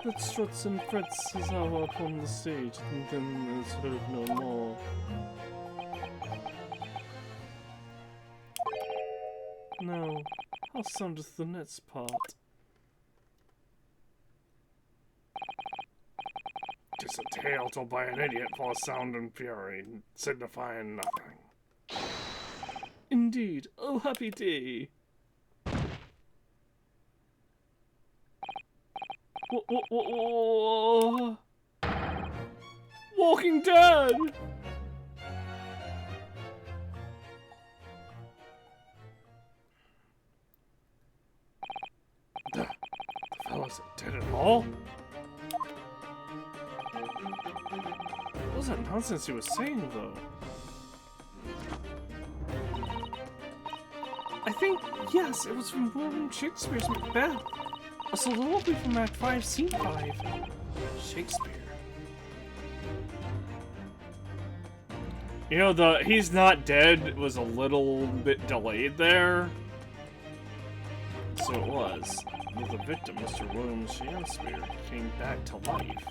That struts and frets his hour upon the stage, and then is heard no more. Now, how soundeth the next part? 'Tis a tale told by an idiot full of sound and fury, signifying nothing. Indeed, oh happy day! Walking Dead! The fellas dead at all? What was that nonsense he was saying, though? I think, yes, it was from William Shakespeare's Macbeth. A soliloquy from Act 5, Scene 5. Shakespeare. You know, the "he's not dead" was a little bit delayed there. So it was. The victim, Mr. William Shakespeare, came back to life.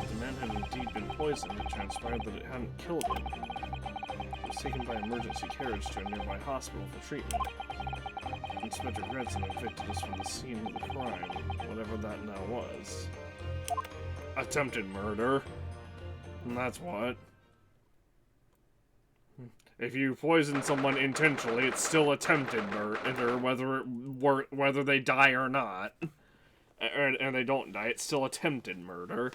The man had indeed been poisoned. It transpired that it hadn't killed him. It was taken by emergency carriage to a nearby hospital for treatment. Inspector Gregson evicted us from the scene of the crime, whatever that now was. Attempted murder. And that's what. If you poison someone intentionally, it's still attempted murder, whether they die or not. And they don't die, it's still attempted murder.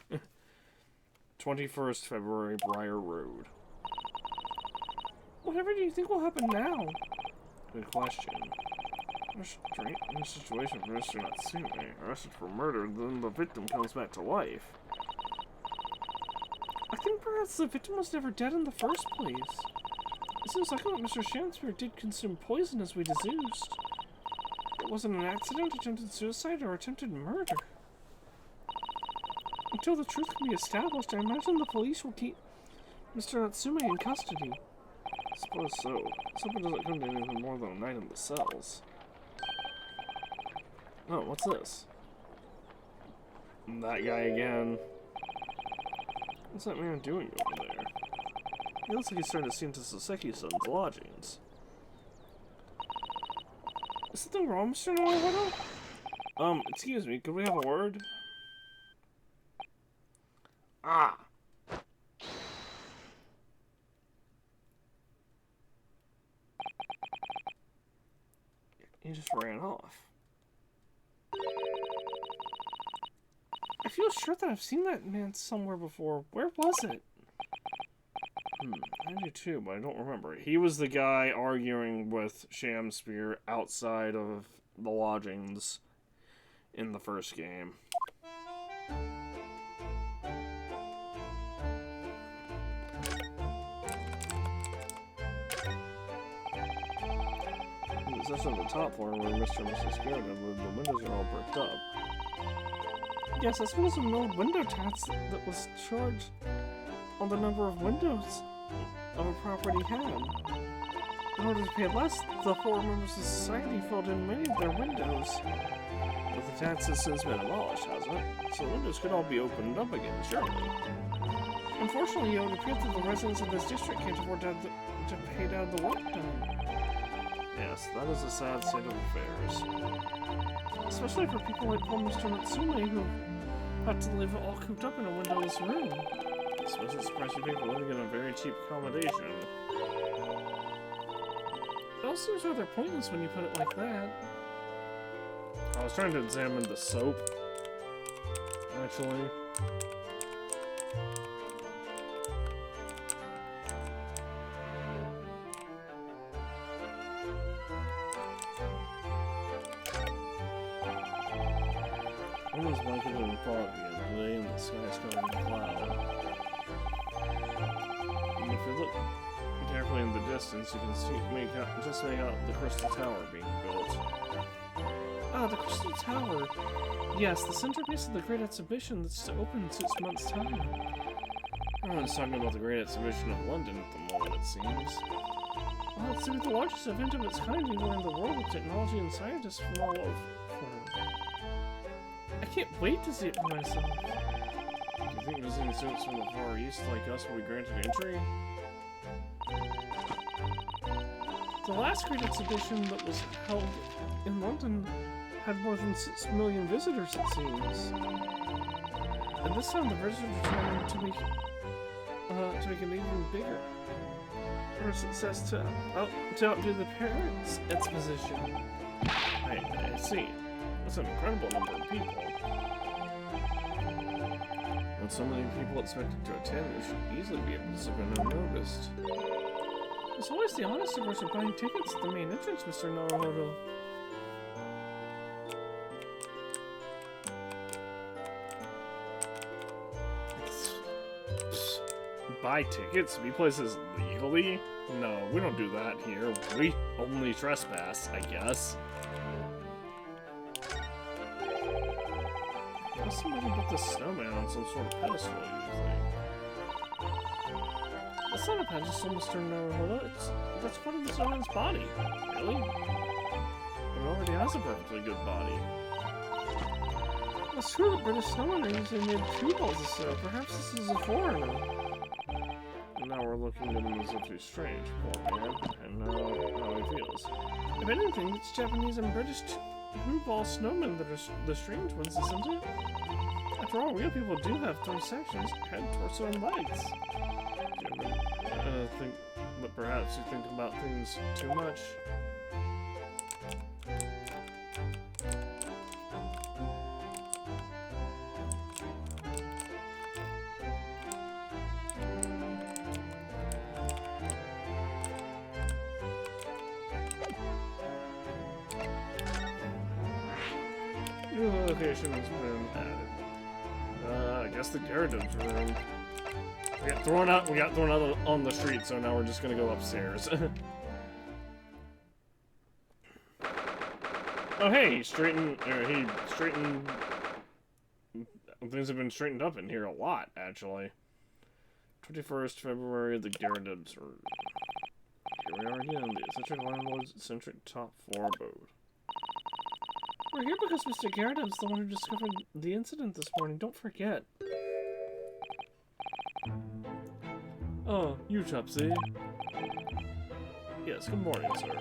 21st February, Briar Road. Whatever do you think will happen now? Good question. In a situation for Mr. Natsume, arrested for murder, then the victim comes back to life. I think perhaps the victim was never dead in the first place. It seems like what Mr. Shanspeare did consume poison as we deduced. It wasn't an accident, attempted suicide, or attempted murder. Until the truth can be established, I imagine the police will keep Mr. Natsume in custody. I suppose so. Let's hope it doesn't come to anything more than a night in the cells. Oh, what's this? That guy again. What's that man doing over there? He looks like he's trying to see into Soseki-san's lodgings. Is something wrong, Mr. Naruhodo? Excuse me, could we have a word? Ah! He just ran off. I feel sure that I've seen that man somewhere before. Where was it? I do too, but I don't remember. He was the guy arguing with Shamspear outside of the lodgings in the first game. It's just on the top floor where Mr. and Mrs. Garrett live. The windows are all bricked up. Yes, I suppose an old window tax that was charged on the number of windows of a property had. In order to pay less, the four members of society filled in many of their windows. But the tax has since been abolished, hasn't it? So the windows could all be opened up again, surely. Unfortunately, it would appear that the residents of this district can't afford to pay down the work done. Yes, that is a sad state of affairs. Especially for people like poor Mr. Natsume, who have to live all cooped up in a windowless room. I suppose it's pricey people living in a very cheap accommodation. It all seems rather pointless when you put it like that. I was trying to examine the soap, actually. One is blanketed in fog again, today in the sky is covered in cloud. And if you look carefully in the distance, you can just make out the Crystal Tower being built. Ah, the Crystal Tower. Yes, the centerpiece of the Great Exhibition that's to open in 6 months' time. Everyone's talking about the Great Exhibition of London at the moment, it seems. Well, it's to be the largest event of its kind anywhere in the world with technology and scientists from all over. I can't wait to see it for myself. Do you think visiting students from the Far East like us will be granted entry? The last Great Exhibition that was held in London had more than 6 million visitors, it seems. And this time the visitors are trying to make it even bigger. For a success to outdo the Paris Exposition. I see. That's an incredible number of people. With so many people expected to attend, we should easily be able to slip in unnoticed. It's always the honest of us are buying tickets at the main entrance, Mr. Naruhodo. Buy tickets? We places legally? No, we don't do that here. We only trespass, I guess. What's somebody put the snowman on some sort of pedestal, you think? That's not a pedestal, Mr. Naruhodo. That's part of the snowman's body. Really? It already has a perfectly good body. It's true that British snowmen are usually made of 2 balls of snow. Perhaps this is a foreigner. No, now we're looking at him as if he's strange, poor man, and now how he feels. If anything, it's Japanese and British ball snowmen that are the strange ones, isn't it? After all, real people do have 3 sections: head, torso, and legs. I think that perhaps you think about things too much. New location has been added. I guess the Gyarados room. We got thrown out on the street, so now we're just gonna go upstairs. Oh hey, he straightened. Things have been straightened up in here a lot, actually. 21st February, the Gyarados room. Here we are again, the eccentric landlord's eccentric top floor abode. We're here because Mr. Gyarados, the one who discovered the incident this morning. Don't forget. Oh, you chaps, eh? Yes, good morning, sir.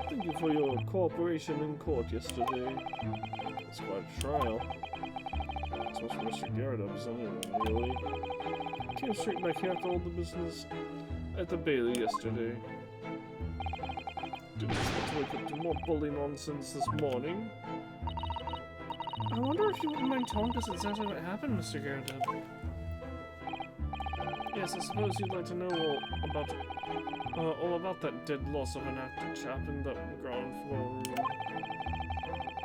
Thank you for your cooperation in court yesterday. It's quite a trial. It's much for Mr. Gyarados anyway, really. Came straight back here after all the business at the Bailey yesterday. Didn't expect to wake up to more bully nonsense this morning. I wonder if you wouldn't mind telling us exactly what happened, Mr. Gyarados. Yes, I suppose you'd like to know all about that dead loss of an active chap in that ground floor room.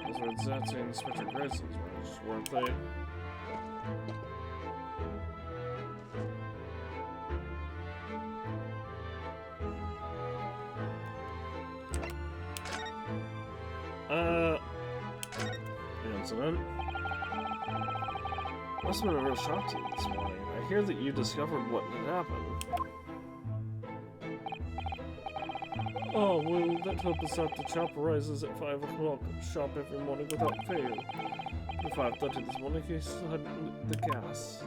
Those were Zatsy and Inspector Grayson's rooms, weren't they? The incident? Must have been a real shock to you this morning. I hear that you discovered what had happened. Oh, well, that help us out. The chap rises at 5 o'clock sharp every morning without fail. At 5:30 this morning, he still hadn't lit the gas.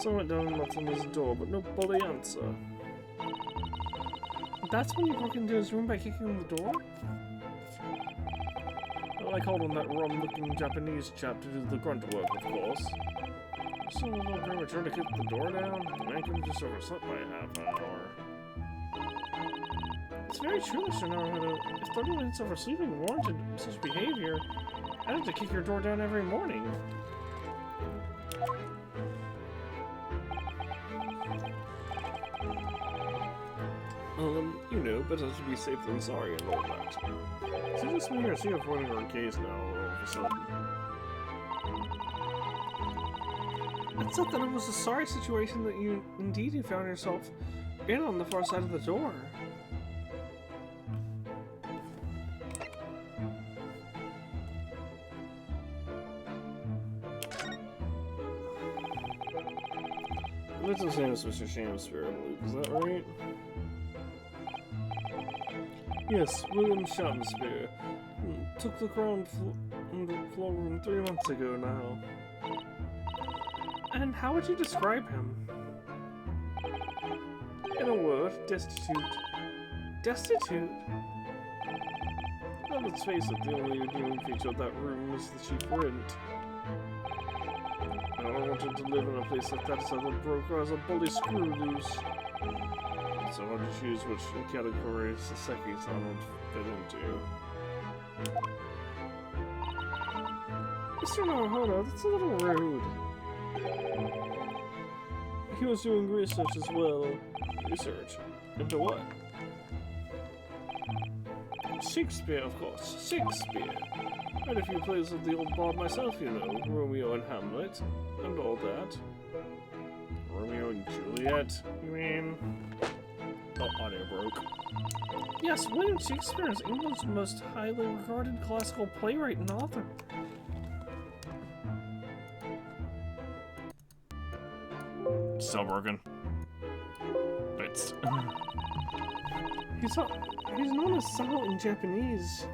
So I went down and knocked on his door, but no bully answer. That's when you broke into his room by kicking the door? Well, I called on that rum-looking Japanese chap to do the grunt work, of course. So a little premature to kick the door down. The man could have just overslept by a half an hour. It's very true, Mr. Naruto. If 30 minutes oversleeping warranted such behavior, I'd have to kick your door down every morning. You know, better to be safe than sorry and all that. So this me or see if one of our case now all of a sudden. It's not that it was a sorry situation that you found yourself in on the far side of the door. That's the same as Mr. Shamspeare, I believe. Is that right? Yes, William Shamspeare. Took the ground floor room 3 months ago now. And how would you describe him? In a word, destitute. Destitute? Well, let's face it, the only redeeming feature of that room was the cheap rent. I wanted to live in a place like that, so the broker has a bully screw loose. It's so hard to choose which category Saseki-san would fit into. Mr. Naruhodo, that's a little rude. He was doing research as well. Research? Into what? Shakespeare, of course. Shakespeare. Read a few plays of the old bard myself, you know. Romeo and Hamlet, and all that. Romeo and Juliet, you mean? Oh, audio broke. Yes, William Shakespeare is England's most highly regarded classical playwright and author. Still broken. It's... He's known as Sao in Japanese,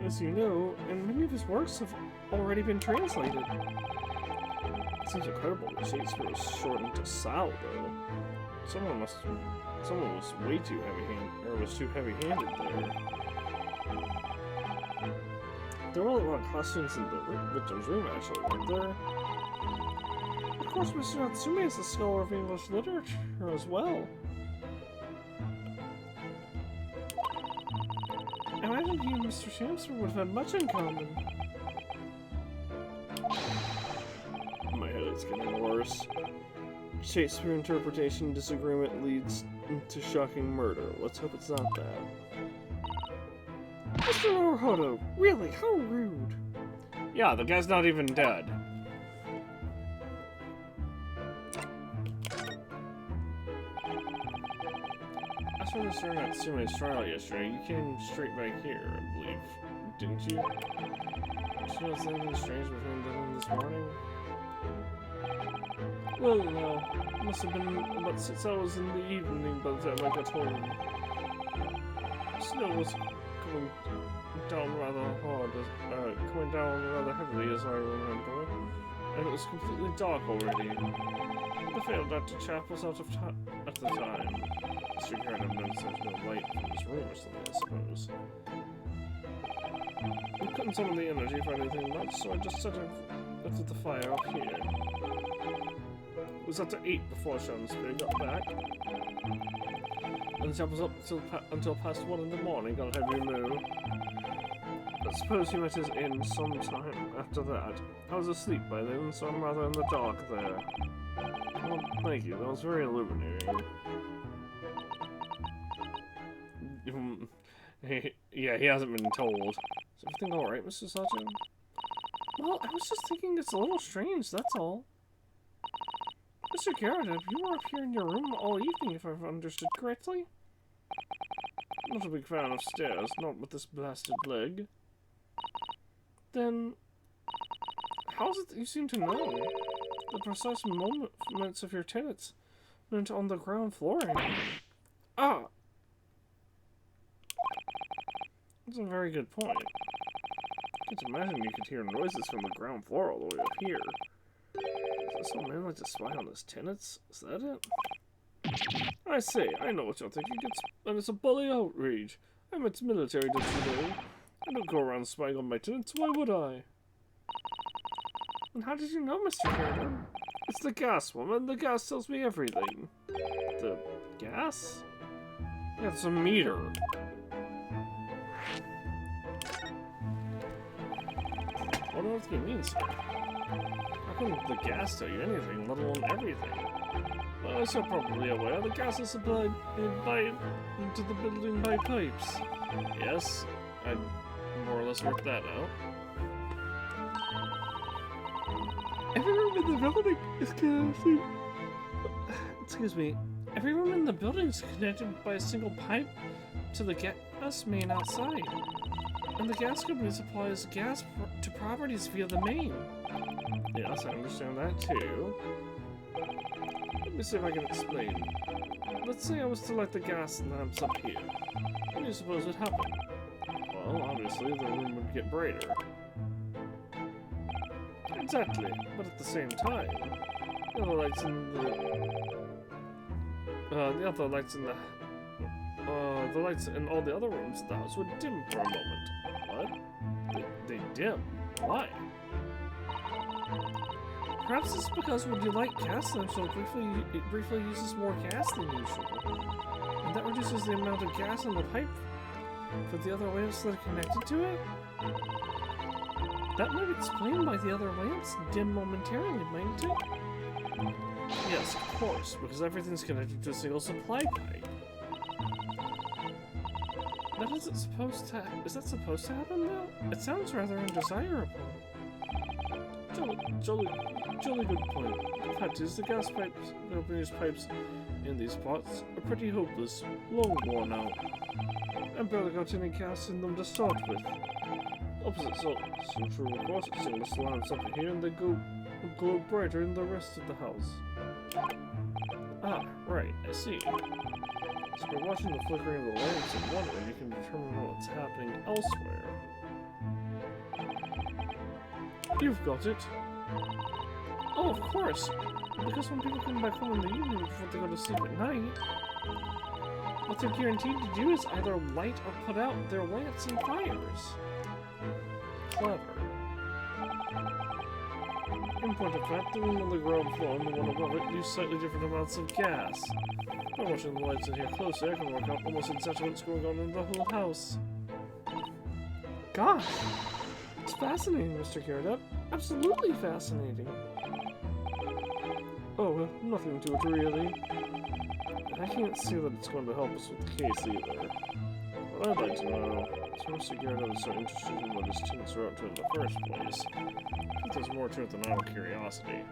as you know, and many of his works have already been translated. It seems incredible that Shakespeare was shortened to Sal, though. Someone was way too heavy-handed, or was too heavy-handed there. There were a lot of costumes in the victim's room, actually, weren't there? Of course, Mr. Natsume is a scholar of English literature as well. I imagine he and Mr. Shamster would have had much in common. My head is getting worse. Shakespeare interpretation disagreement leads to shocking murder. Let's hope it's not that. Mr. Naruhodo, really, how rude. Yeah, the guy's not even dead. As for Mr. Natsume's trial yesterday, you came straight back here, I believe. Didn't you? Did you notice anything strange between then and this morning? Well, no. It must have been about 6 hours in the evening by the time I got home. Snow was coming down rather hard, coming down rather heavily as I remember, and it was completely dark already. The failed Dr. Chap was out of at the time. Mr. Garrett had noticed there was no light from his room or something, I suppose. We couldn't summon the energy for anything much, so I just set it up the fire up here. It was after 8 before Shamsbury got back. And the chap was up until past 1 in the morning on heavy moo. I suppose he met his end sometime after that. I was asleep by then, so I'm rather in the dark there. Well, thank you, that was very illuminating. Yeah, he hasn't been told. Is everything alright, Mr. Sato? Well, I was just thinking it's a little strange, that's all. Mr. Garrett, you were up here in your room all evening, if I've understood correctly? Not a big fan of stairs, not with this blasted leg. Then, how is it that you seem to know the precise movements of your tenants meant on the ground flooring? Ah! That's a very good point. I can't imagine you could hear noises from the ground floor all the way up here. Does some man like to spy on his tenants? Is that it? I say, I know what you're thinking. It's a bully outrage. I'm ex-military, don't you know? I don't go around spying on my tenants. Why would I? And how did you know, Mr. Carter? It's the gas woman. The gas tells me everything. The gas? Yeah, it's a meter. I don't know what he means here. How can the gas tell you anything, let alone everything? Well, as you're probably aware, the gas is supplied into the building by pipes. Yes, I more or less worked that out. Every room in the building is connected. Excuse me. Every room in the building is connected by a single pipe to the gas main outside. And the gas company supplies gas to properties via the main. Yes, I understand that too. Let me see if I can explain. Let's say I was to light the gas lamps up here. What do you suppose would happen? Well, obviously the room would get brighter. Exactly, but at the same time, the other lights in the lights in all the other rooms of the house would dim for a moment. What? They dim? Why? Perhaps it's because when you light gas lamps, it briefly uses more gas than usual. And that reduces the amount of gas in the pipe for the other lamps that are connected to it? That might explain why the other lamps dim momentarily, mightn't it? Yes, of course, because everything's connected to a single supply pipe. Is that supposed to happen though? It sounds rather undesirable. Jolly good point. The fact is, the gas pipes, the company's pipes in these pots are pretty hopeless, long worn out. I barely got any gas in them to start with. Opposite so true, of course, it singles the lamps up here and they glow brighter in the rest of the house. Ah, right, I see. So by watching the flickering of the lamps in one room, you can determine what's happening elsewhere. You've got it. Oh, Oh, of course. Because when people come back home in the evening before they go to sleep at night, what they're guaranteed to do is either light or put out their lamps and fires. Clever. In point of fact, the room on the ground floor and the one above it use slightly different amounts of gas. By watching the lights in here closer, I can work out almost exactly what's going on in the whole house. Gosh! It's fascinating, Mr. Gyarados. Absolutely fascinating. Oh, well, nothing to it, really. I can't see that it's going to help us with the case, either. What I'd like to know is why Mr. Gyarados is so interested in what his tints are up to in the first place. I think there's more to it than idle curiosity.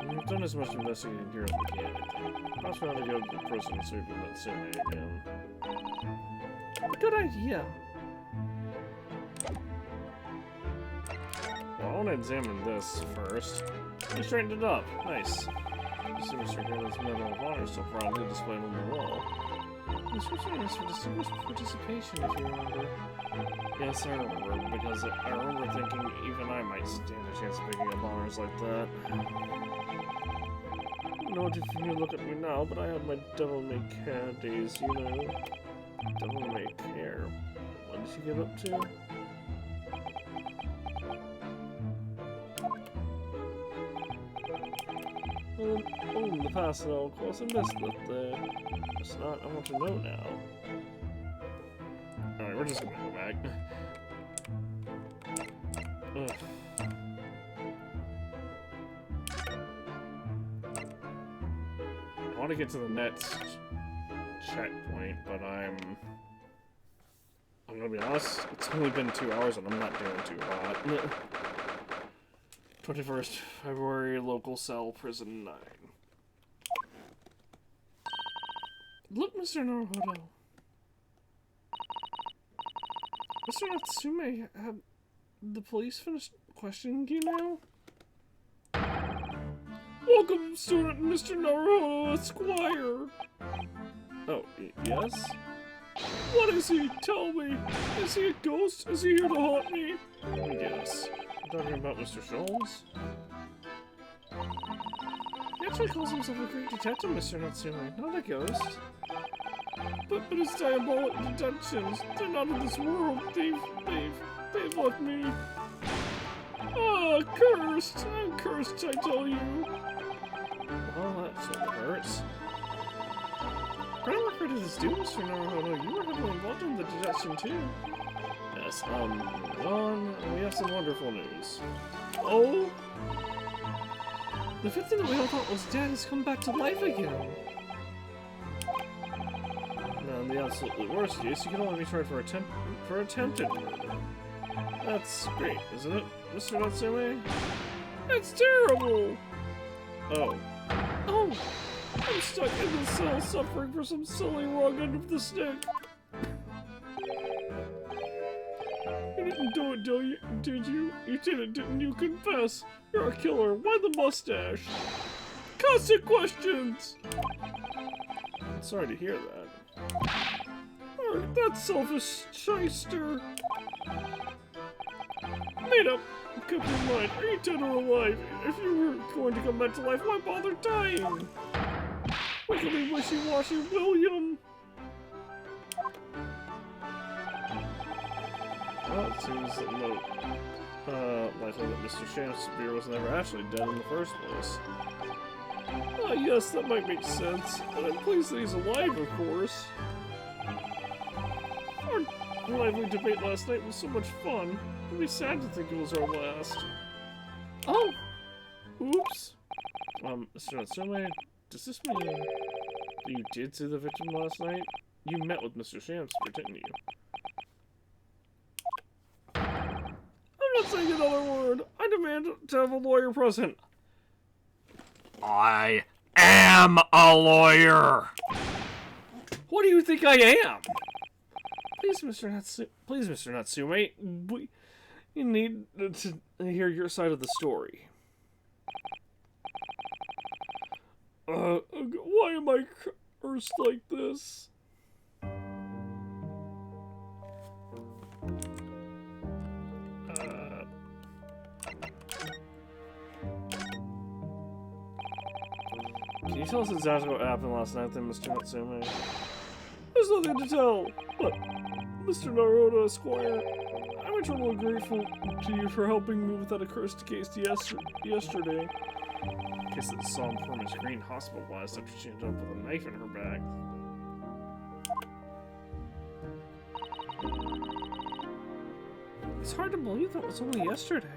We've done as much investigating here as we can, I think. Perhaps we ought to go to the person and see if we can Sume again. Good idea! Well, I want to examine this first. He straightened it up. Nice. You see Mr. Gyarados' Medal of Honor so proudly displayed on the wall. This was nice for distinguished participation, if you remember. Yes, I remember, because I remember thinking even I might stand a chance of picking up honors like that. I don't know if you look at me now, but I had my devil-may-care days, you know. Devil-may-care. What did you get up to? Oh, in the past, though, of course, I missed it there. It's not, I want to know now. Alright, we're just gonna go back. Ugh. I want to get to the next checkpoint, but I'm gonna be honest, it's only been 2 hours and I'm not doing too hot. 21st February, local cell, prison 9. Look, Mr. Naruhodo. Mr. Natsume, have the police finished questioning you now? Welcome, student Mr. Naruhodo, Esquire! Oh, yes? What is he? Tell me! Is he a ghost? Is he here to haunt me? Yes. Talking about Mr. Sholmes? He actually calls himself a great detective, Mr. Natsume, not a ghost. But his diabolic deductions, they're not of this world. They've left me. Ah, cursed! I'm cursed, I tell you. Well, that sort of hurts. Credit where credit is due, Mr. Naruhodo. You were heavily involved in the deduction, too. Yes, moving on, we have some wonderful news. Oh! The victim that we all thought was dead has come back to life again! Now, in the absolutely worst case, you can only be tried for attempted murder. That's great, isn't it, Mr. Natsume? It's terrible! Oh. Oh! I'm stuck in the cell suffering for some silly wrong end of the stick! You didn't do it, did you? You did it, didn't you? Confess! You're a killer. Why the mustache? Constant questions! I'm sorry to hear that. Oh, that selfish shyster! Made up! Keep in mind, are you dead or alive? If you were going to come back to life, why bother dying? Wiggly wishy-washy William! Well, it seems that likely that Mr. Shakespeare was never actually dead in the first place. Ah, yes, that might make sense. But I'm pleased that he's alive, of course. Our lively debate last night was so much fun. It'd be sad to think it was our last. Oh! Oops. Mr. Natsume, does this mean that you did see the victim last night? You met with Mr. Shakespeare, didn't you? I'm not saying another word. I demand to have a lawyer present. I am a lawyer. What do you think I am? Please, Mr. Natsume, you need to hear your side of the story. Why am I cursed like this? you tell us exactly what happened last night then, Mr. Natsume? There's nothing to tell, but Mr. Naruto Esquire, I'm eternally grateful to you for helping me with that accursed case yesterday. Case that saw him from his screen hospitalized after she ended up with a knife in her back. It's hard to believe that was only yesterday.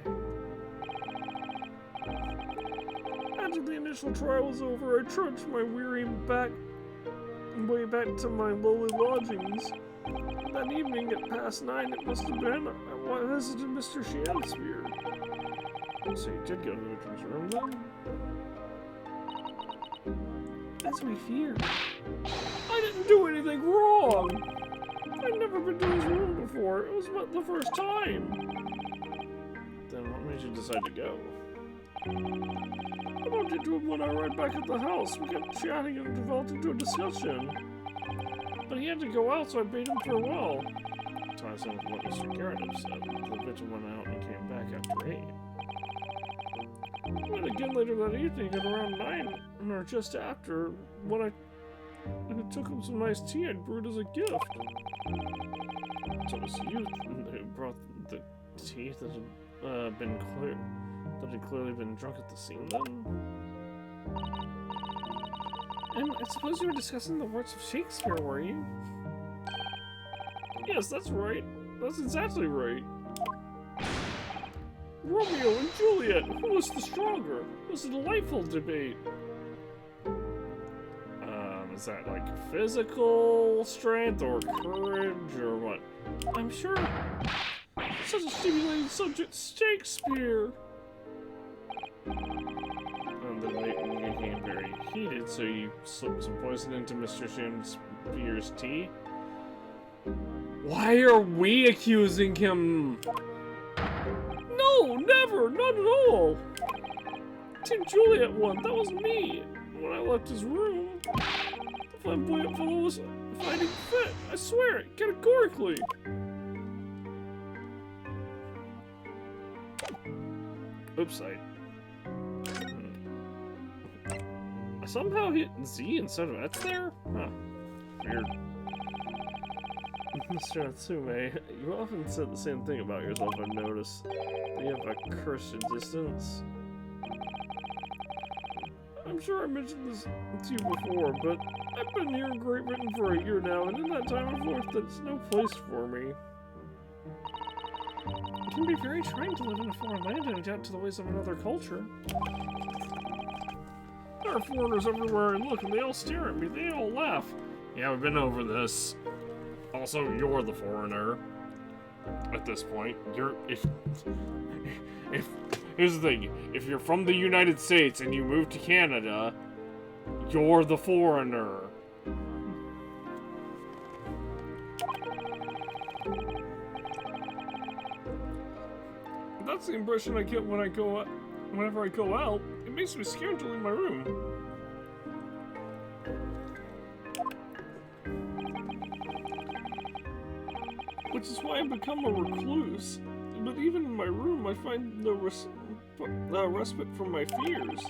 After the initial trial was over, I trudged my weary way back to my lowly lodgings. That evening at past 9, it must have been, I visited Mr. Shakespeare. So you did go to the victim's room then? As we feared. I didn't do anything wrong! I'd never been to his room before. It was the first time. Then what made you decide to go? I bumped into him when I arrived back at the house. We kept chatting and developed into a discussion. But he had to go out, so I bade him farewell. Ties in with what Mr. Garrett had said. The vigil went out and came back after 8. We met again later that evening at around 9, or just after, when I took him some nice tea I'd brewed as a gift. So it was you who brought the tea that had clearly been drunk at the scene then? And I suppose you were discussing the works of Shakespeare, were you? Yes, that's right. That's exactly right. Romeo and Juliet, who was the stronger? It was a delightful debate. Is that like physical strength or courage or what? I'm sure. Such a stimulating subject, Shakespeare. And the debate became very heated, so you slipped some poison into Mr. Shakespeare's tea. Why are we accusing him? No, never, not at all. Team Juliet won. That was me. When I left his room, the flamboyant fellow was fighting fit. I swear it, categorically. Oops, I somehow hit Z instead of X there? Huh. Weird. Mr. Natsume, you often said the same thing about yourself, I've noticed. That you have a cursed distance. I'm sure I mentioned this to you before, but I've been here in Great Britain for a year now, and in that time I've learned that it's no place for me. It can be very trying to live in a foreign land and adapt to the ways of another culture. There are foreigners everywhere I look, and they all stare at me, they all laugh. Yeah, we've been over this. Also, you're the foreigner. At this point, here's the thing, if you're from the United States and you move to Canada, you're the foreigner. That's the impression I get when whenever I go out. It makes me scared to leave my room. Which is why I've become a recluse. But even in my room, I find no respite from my fears.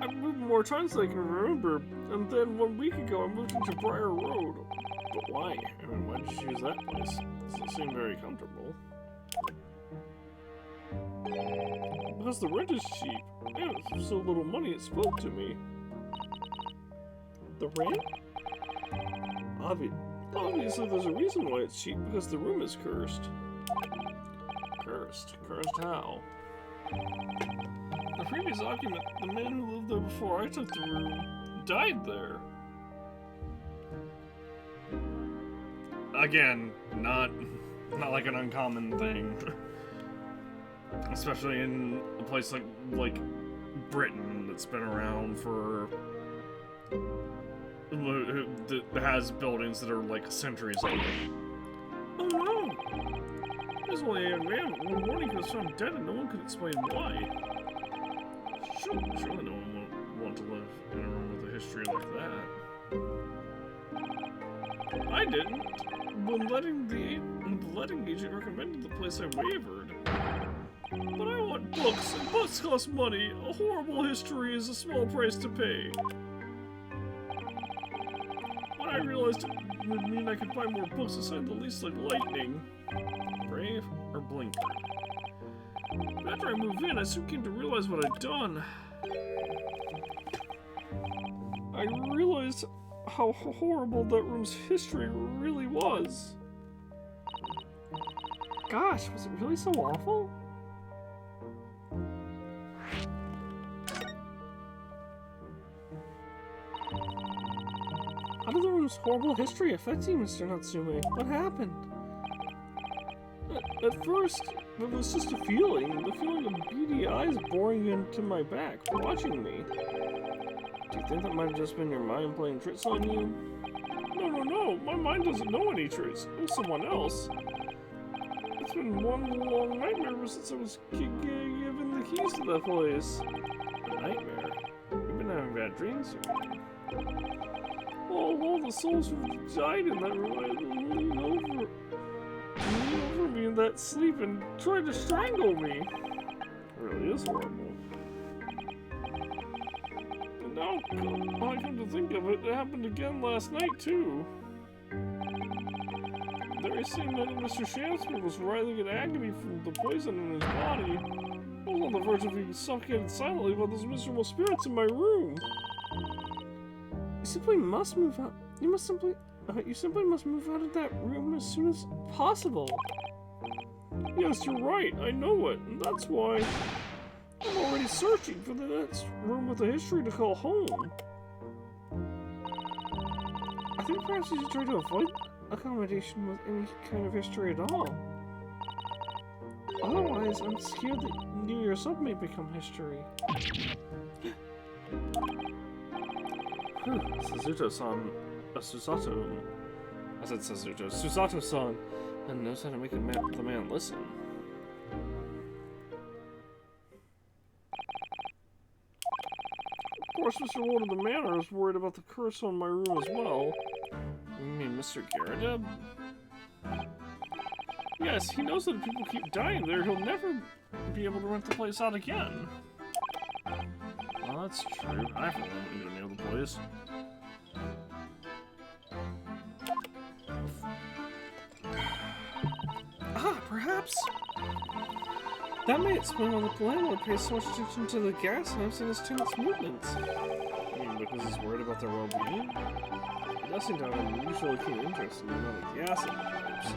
I've moved more times than I can remember, and then 1 week ago I moved into Briar Road. But why? I mean, why did you choose that place? It doesn't seem very comfortable. Because the rent is cheap. I have so little money it spoke to me. The rent? Obviously there's a reason why it's cheap, because the room is cursed. Cursed? Cursed how? The previous occupant, the man who lived there before I took the room, died there. Again, not like an uncommon thing. Especially in a place like Britain that's been around for... that has buildings that are like centuries old. Oh no! There's only a young man. One morning he was found dead and no one could explain why. Surely no one would want to live in a room with a history like that. I didn't. When the letting agent recommended the place, I wavered. But I want books, and books cost money. A horrible history is a small price to pay. When I realized it would mean I could buy more books assigned the least like lightning. Brave or Blinker? But after I moved in, I soon came to realize what I'd done. I realized how horrible that room's history really was. Gosh, was it really so awful? How did the room's horrible history affect you, Mr. Natsume? What happened? At first, it was just a feeling. The feeling of beady eyes boring into my back, watching me. Do you think that might have just been your mind playing tricks on you? No. My mind doesn't know any tricks. It was someone else. It's been one long nightmare ever since I was given the keys to that place. A nightmare? You've been having bad dreams? All the souls who died in that room, I lean over me in that sleep and tried to strangle me. It really is horrible. And now, I come to think of it, it happened again last night too. The very same night that Mr. Shansper was writhing in agony from the poison in his body. I was on the verge of being suffocated silently by those miserable spirits in my room. You simply must move out. You simply must move out of that room as soon as possible. Yes, you're right. I know it, and that's why I'm already searching for the next room with a history to call home. I think perhaps you should try to avoid accommodation with any kind of history at all. Otherwise, I'm scared that you yourself may become history. Susato-san, Susato. I said Susato. Susato-san, and knows how to make the man listen. Of course, Mr. Lord of the Manor is worried about the curse on my room as well. You mean Mr. Garrett? Yes, he knows that if people keep dying there, he'll never be able to rent the place out again. Well, that's true. I for one wouldn't go near the place. Perhaps that may explain why the landlord pays so much attention to the gas lamps and his tenants' movements. You mean because he's worried about their well-being? He does seem to have an unusually keen interest in the amount of gas in the pipes.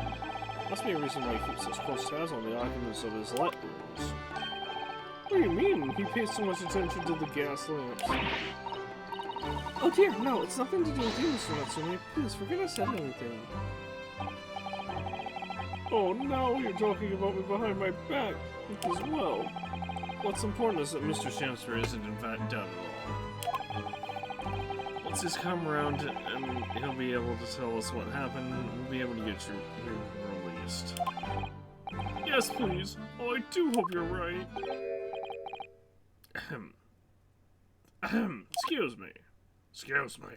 Must be a reason why he keeps such close tabs on the occupants of his let rooms. What do you mean he pays so much attention to the gas lamps? Oh dear, no, it's nothing to do with you, Mr. Natsume. Please, forget I said anything. Oh, now you're talking about me behind my back as well. What's important is that Mr. Shamster isn't in fact dead at all. Once he's come around and he'll be able to tell us what happened, we'll be able to get you released. Yes, please. Oh, I do hope you're right. Excuse me. Excuse me.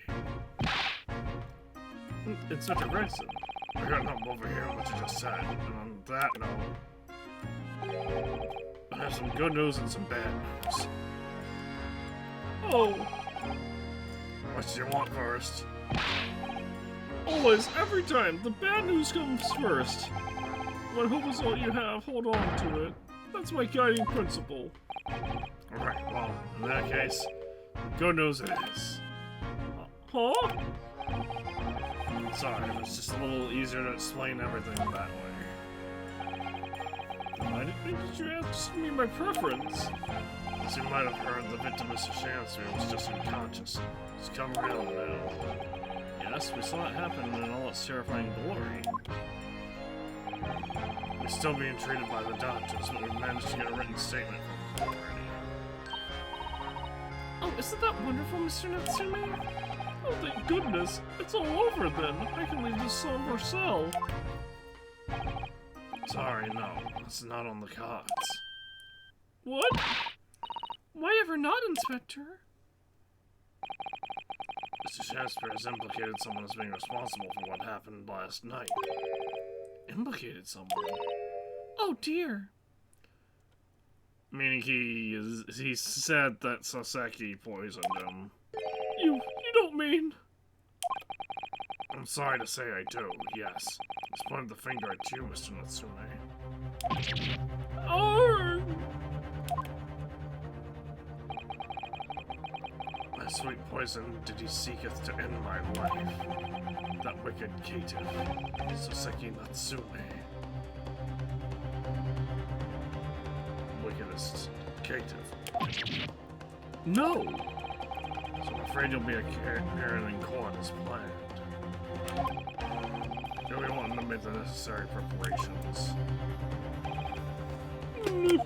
Inspector Grayson. I got up over here on what you just said, and on that note, I have some good news and some bad news. Oh! What do you want first? Always, every time, the bad news comes first. What hope is all you have, hold on to it. That's my guiding principle. Alright, well, in that case, good news it is. Huh? Sorry, it's just a little easier to explain everything that way. Why did you ask me my preference? As you might have heard, the victim, Mr. Shancer, was just unconscious. He's come around now. Yes, we saw it happen in all its terrifying glory. We're still being treated by the doctors, but we've managed to get a written statement from them already. Oh, isn't that wonderful, Mr. Natsume? Oh, thank goodness! It's all over then! I can leave this somber cell! Sorry, no. It's not on the cards. What? Why ever not, Inspector? Mr. Shasper has implicated someone as being responsible for what happened last night. Implicated someone? Oh dear! Meaning he said that Saseki poisoned him. You don't mean... I'm sorry to say I do, yes. He's pointed the finger at you, Mr. Natsume. Arr! By sweet poison did he seeketh to end my life. That wicked caitiff, Saseki Natsume. Wickedest caitiff. No! So I'm afraid you'll be appearing in court as planned. Do we want to make the necessary preparations? No!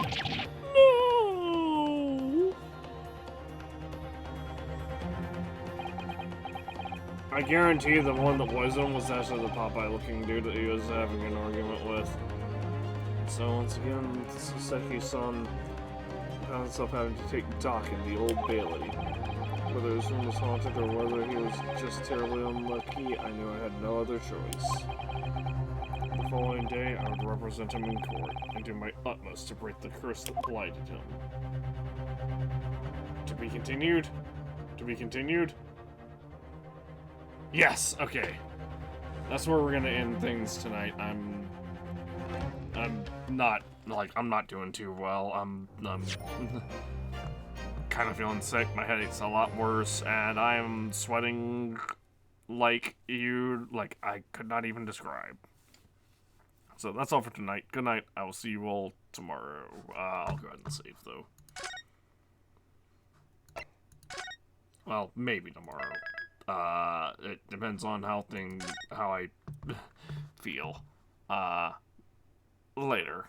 I guarantee the one that poisoned him was actually the Popeye-looking dude that he was having an argument with. So once again, Saseki-san found himself having to take dock in the Old Bailey. Whether his room was haunted or whether he was just terribly unlucky, I knew I had no other choice. The following day, I would represent him in court and do my utmost to break the curse that blighted him. To be continued? To be continued? Yes, okay. That's where we're gonna end things tonight. I'm not doing too well. I'm kind of feeling sick. My headache's a lot worse, and I am sweating like I could not even describe. So that's all for tonight. Good night. I will see you all tomorrow. I'll go ahead and save though. Well, maybe tomorrow. It depends on how I feel. Later.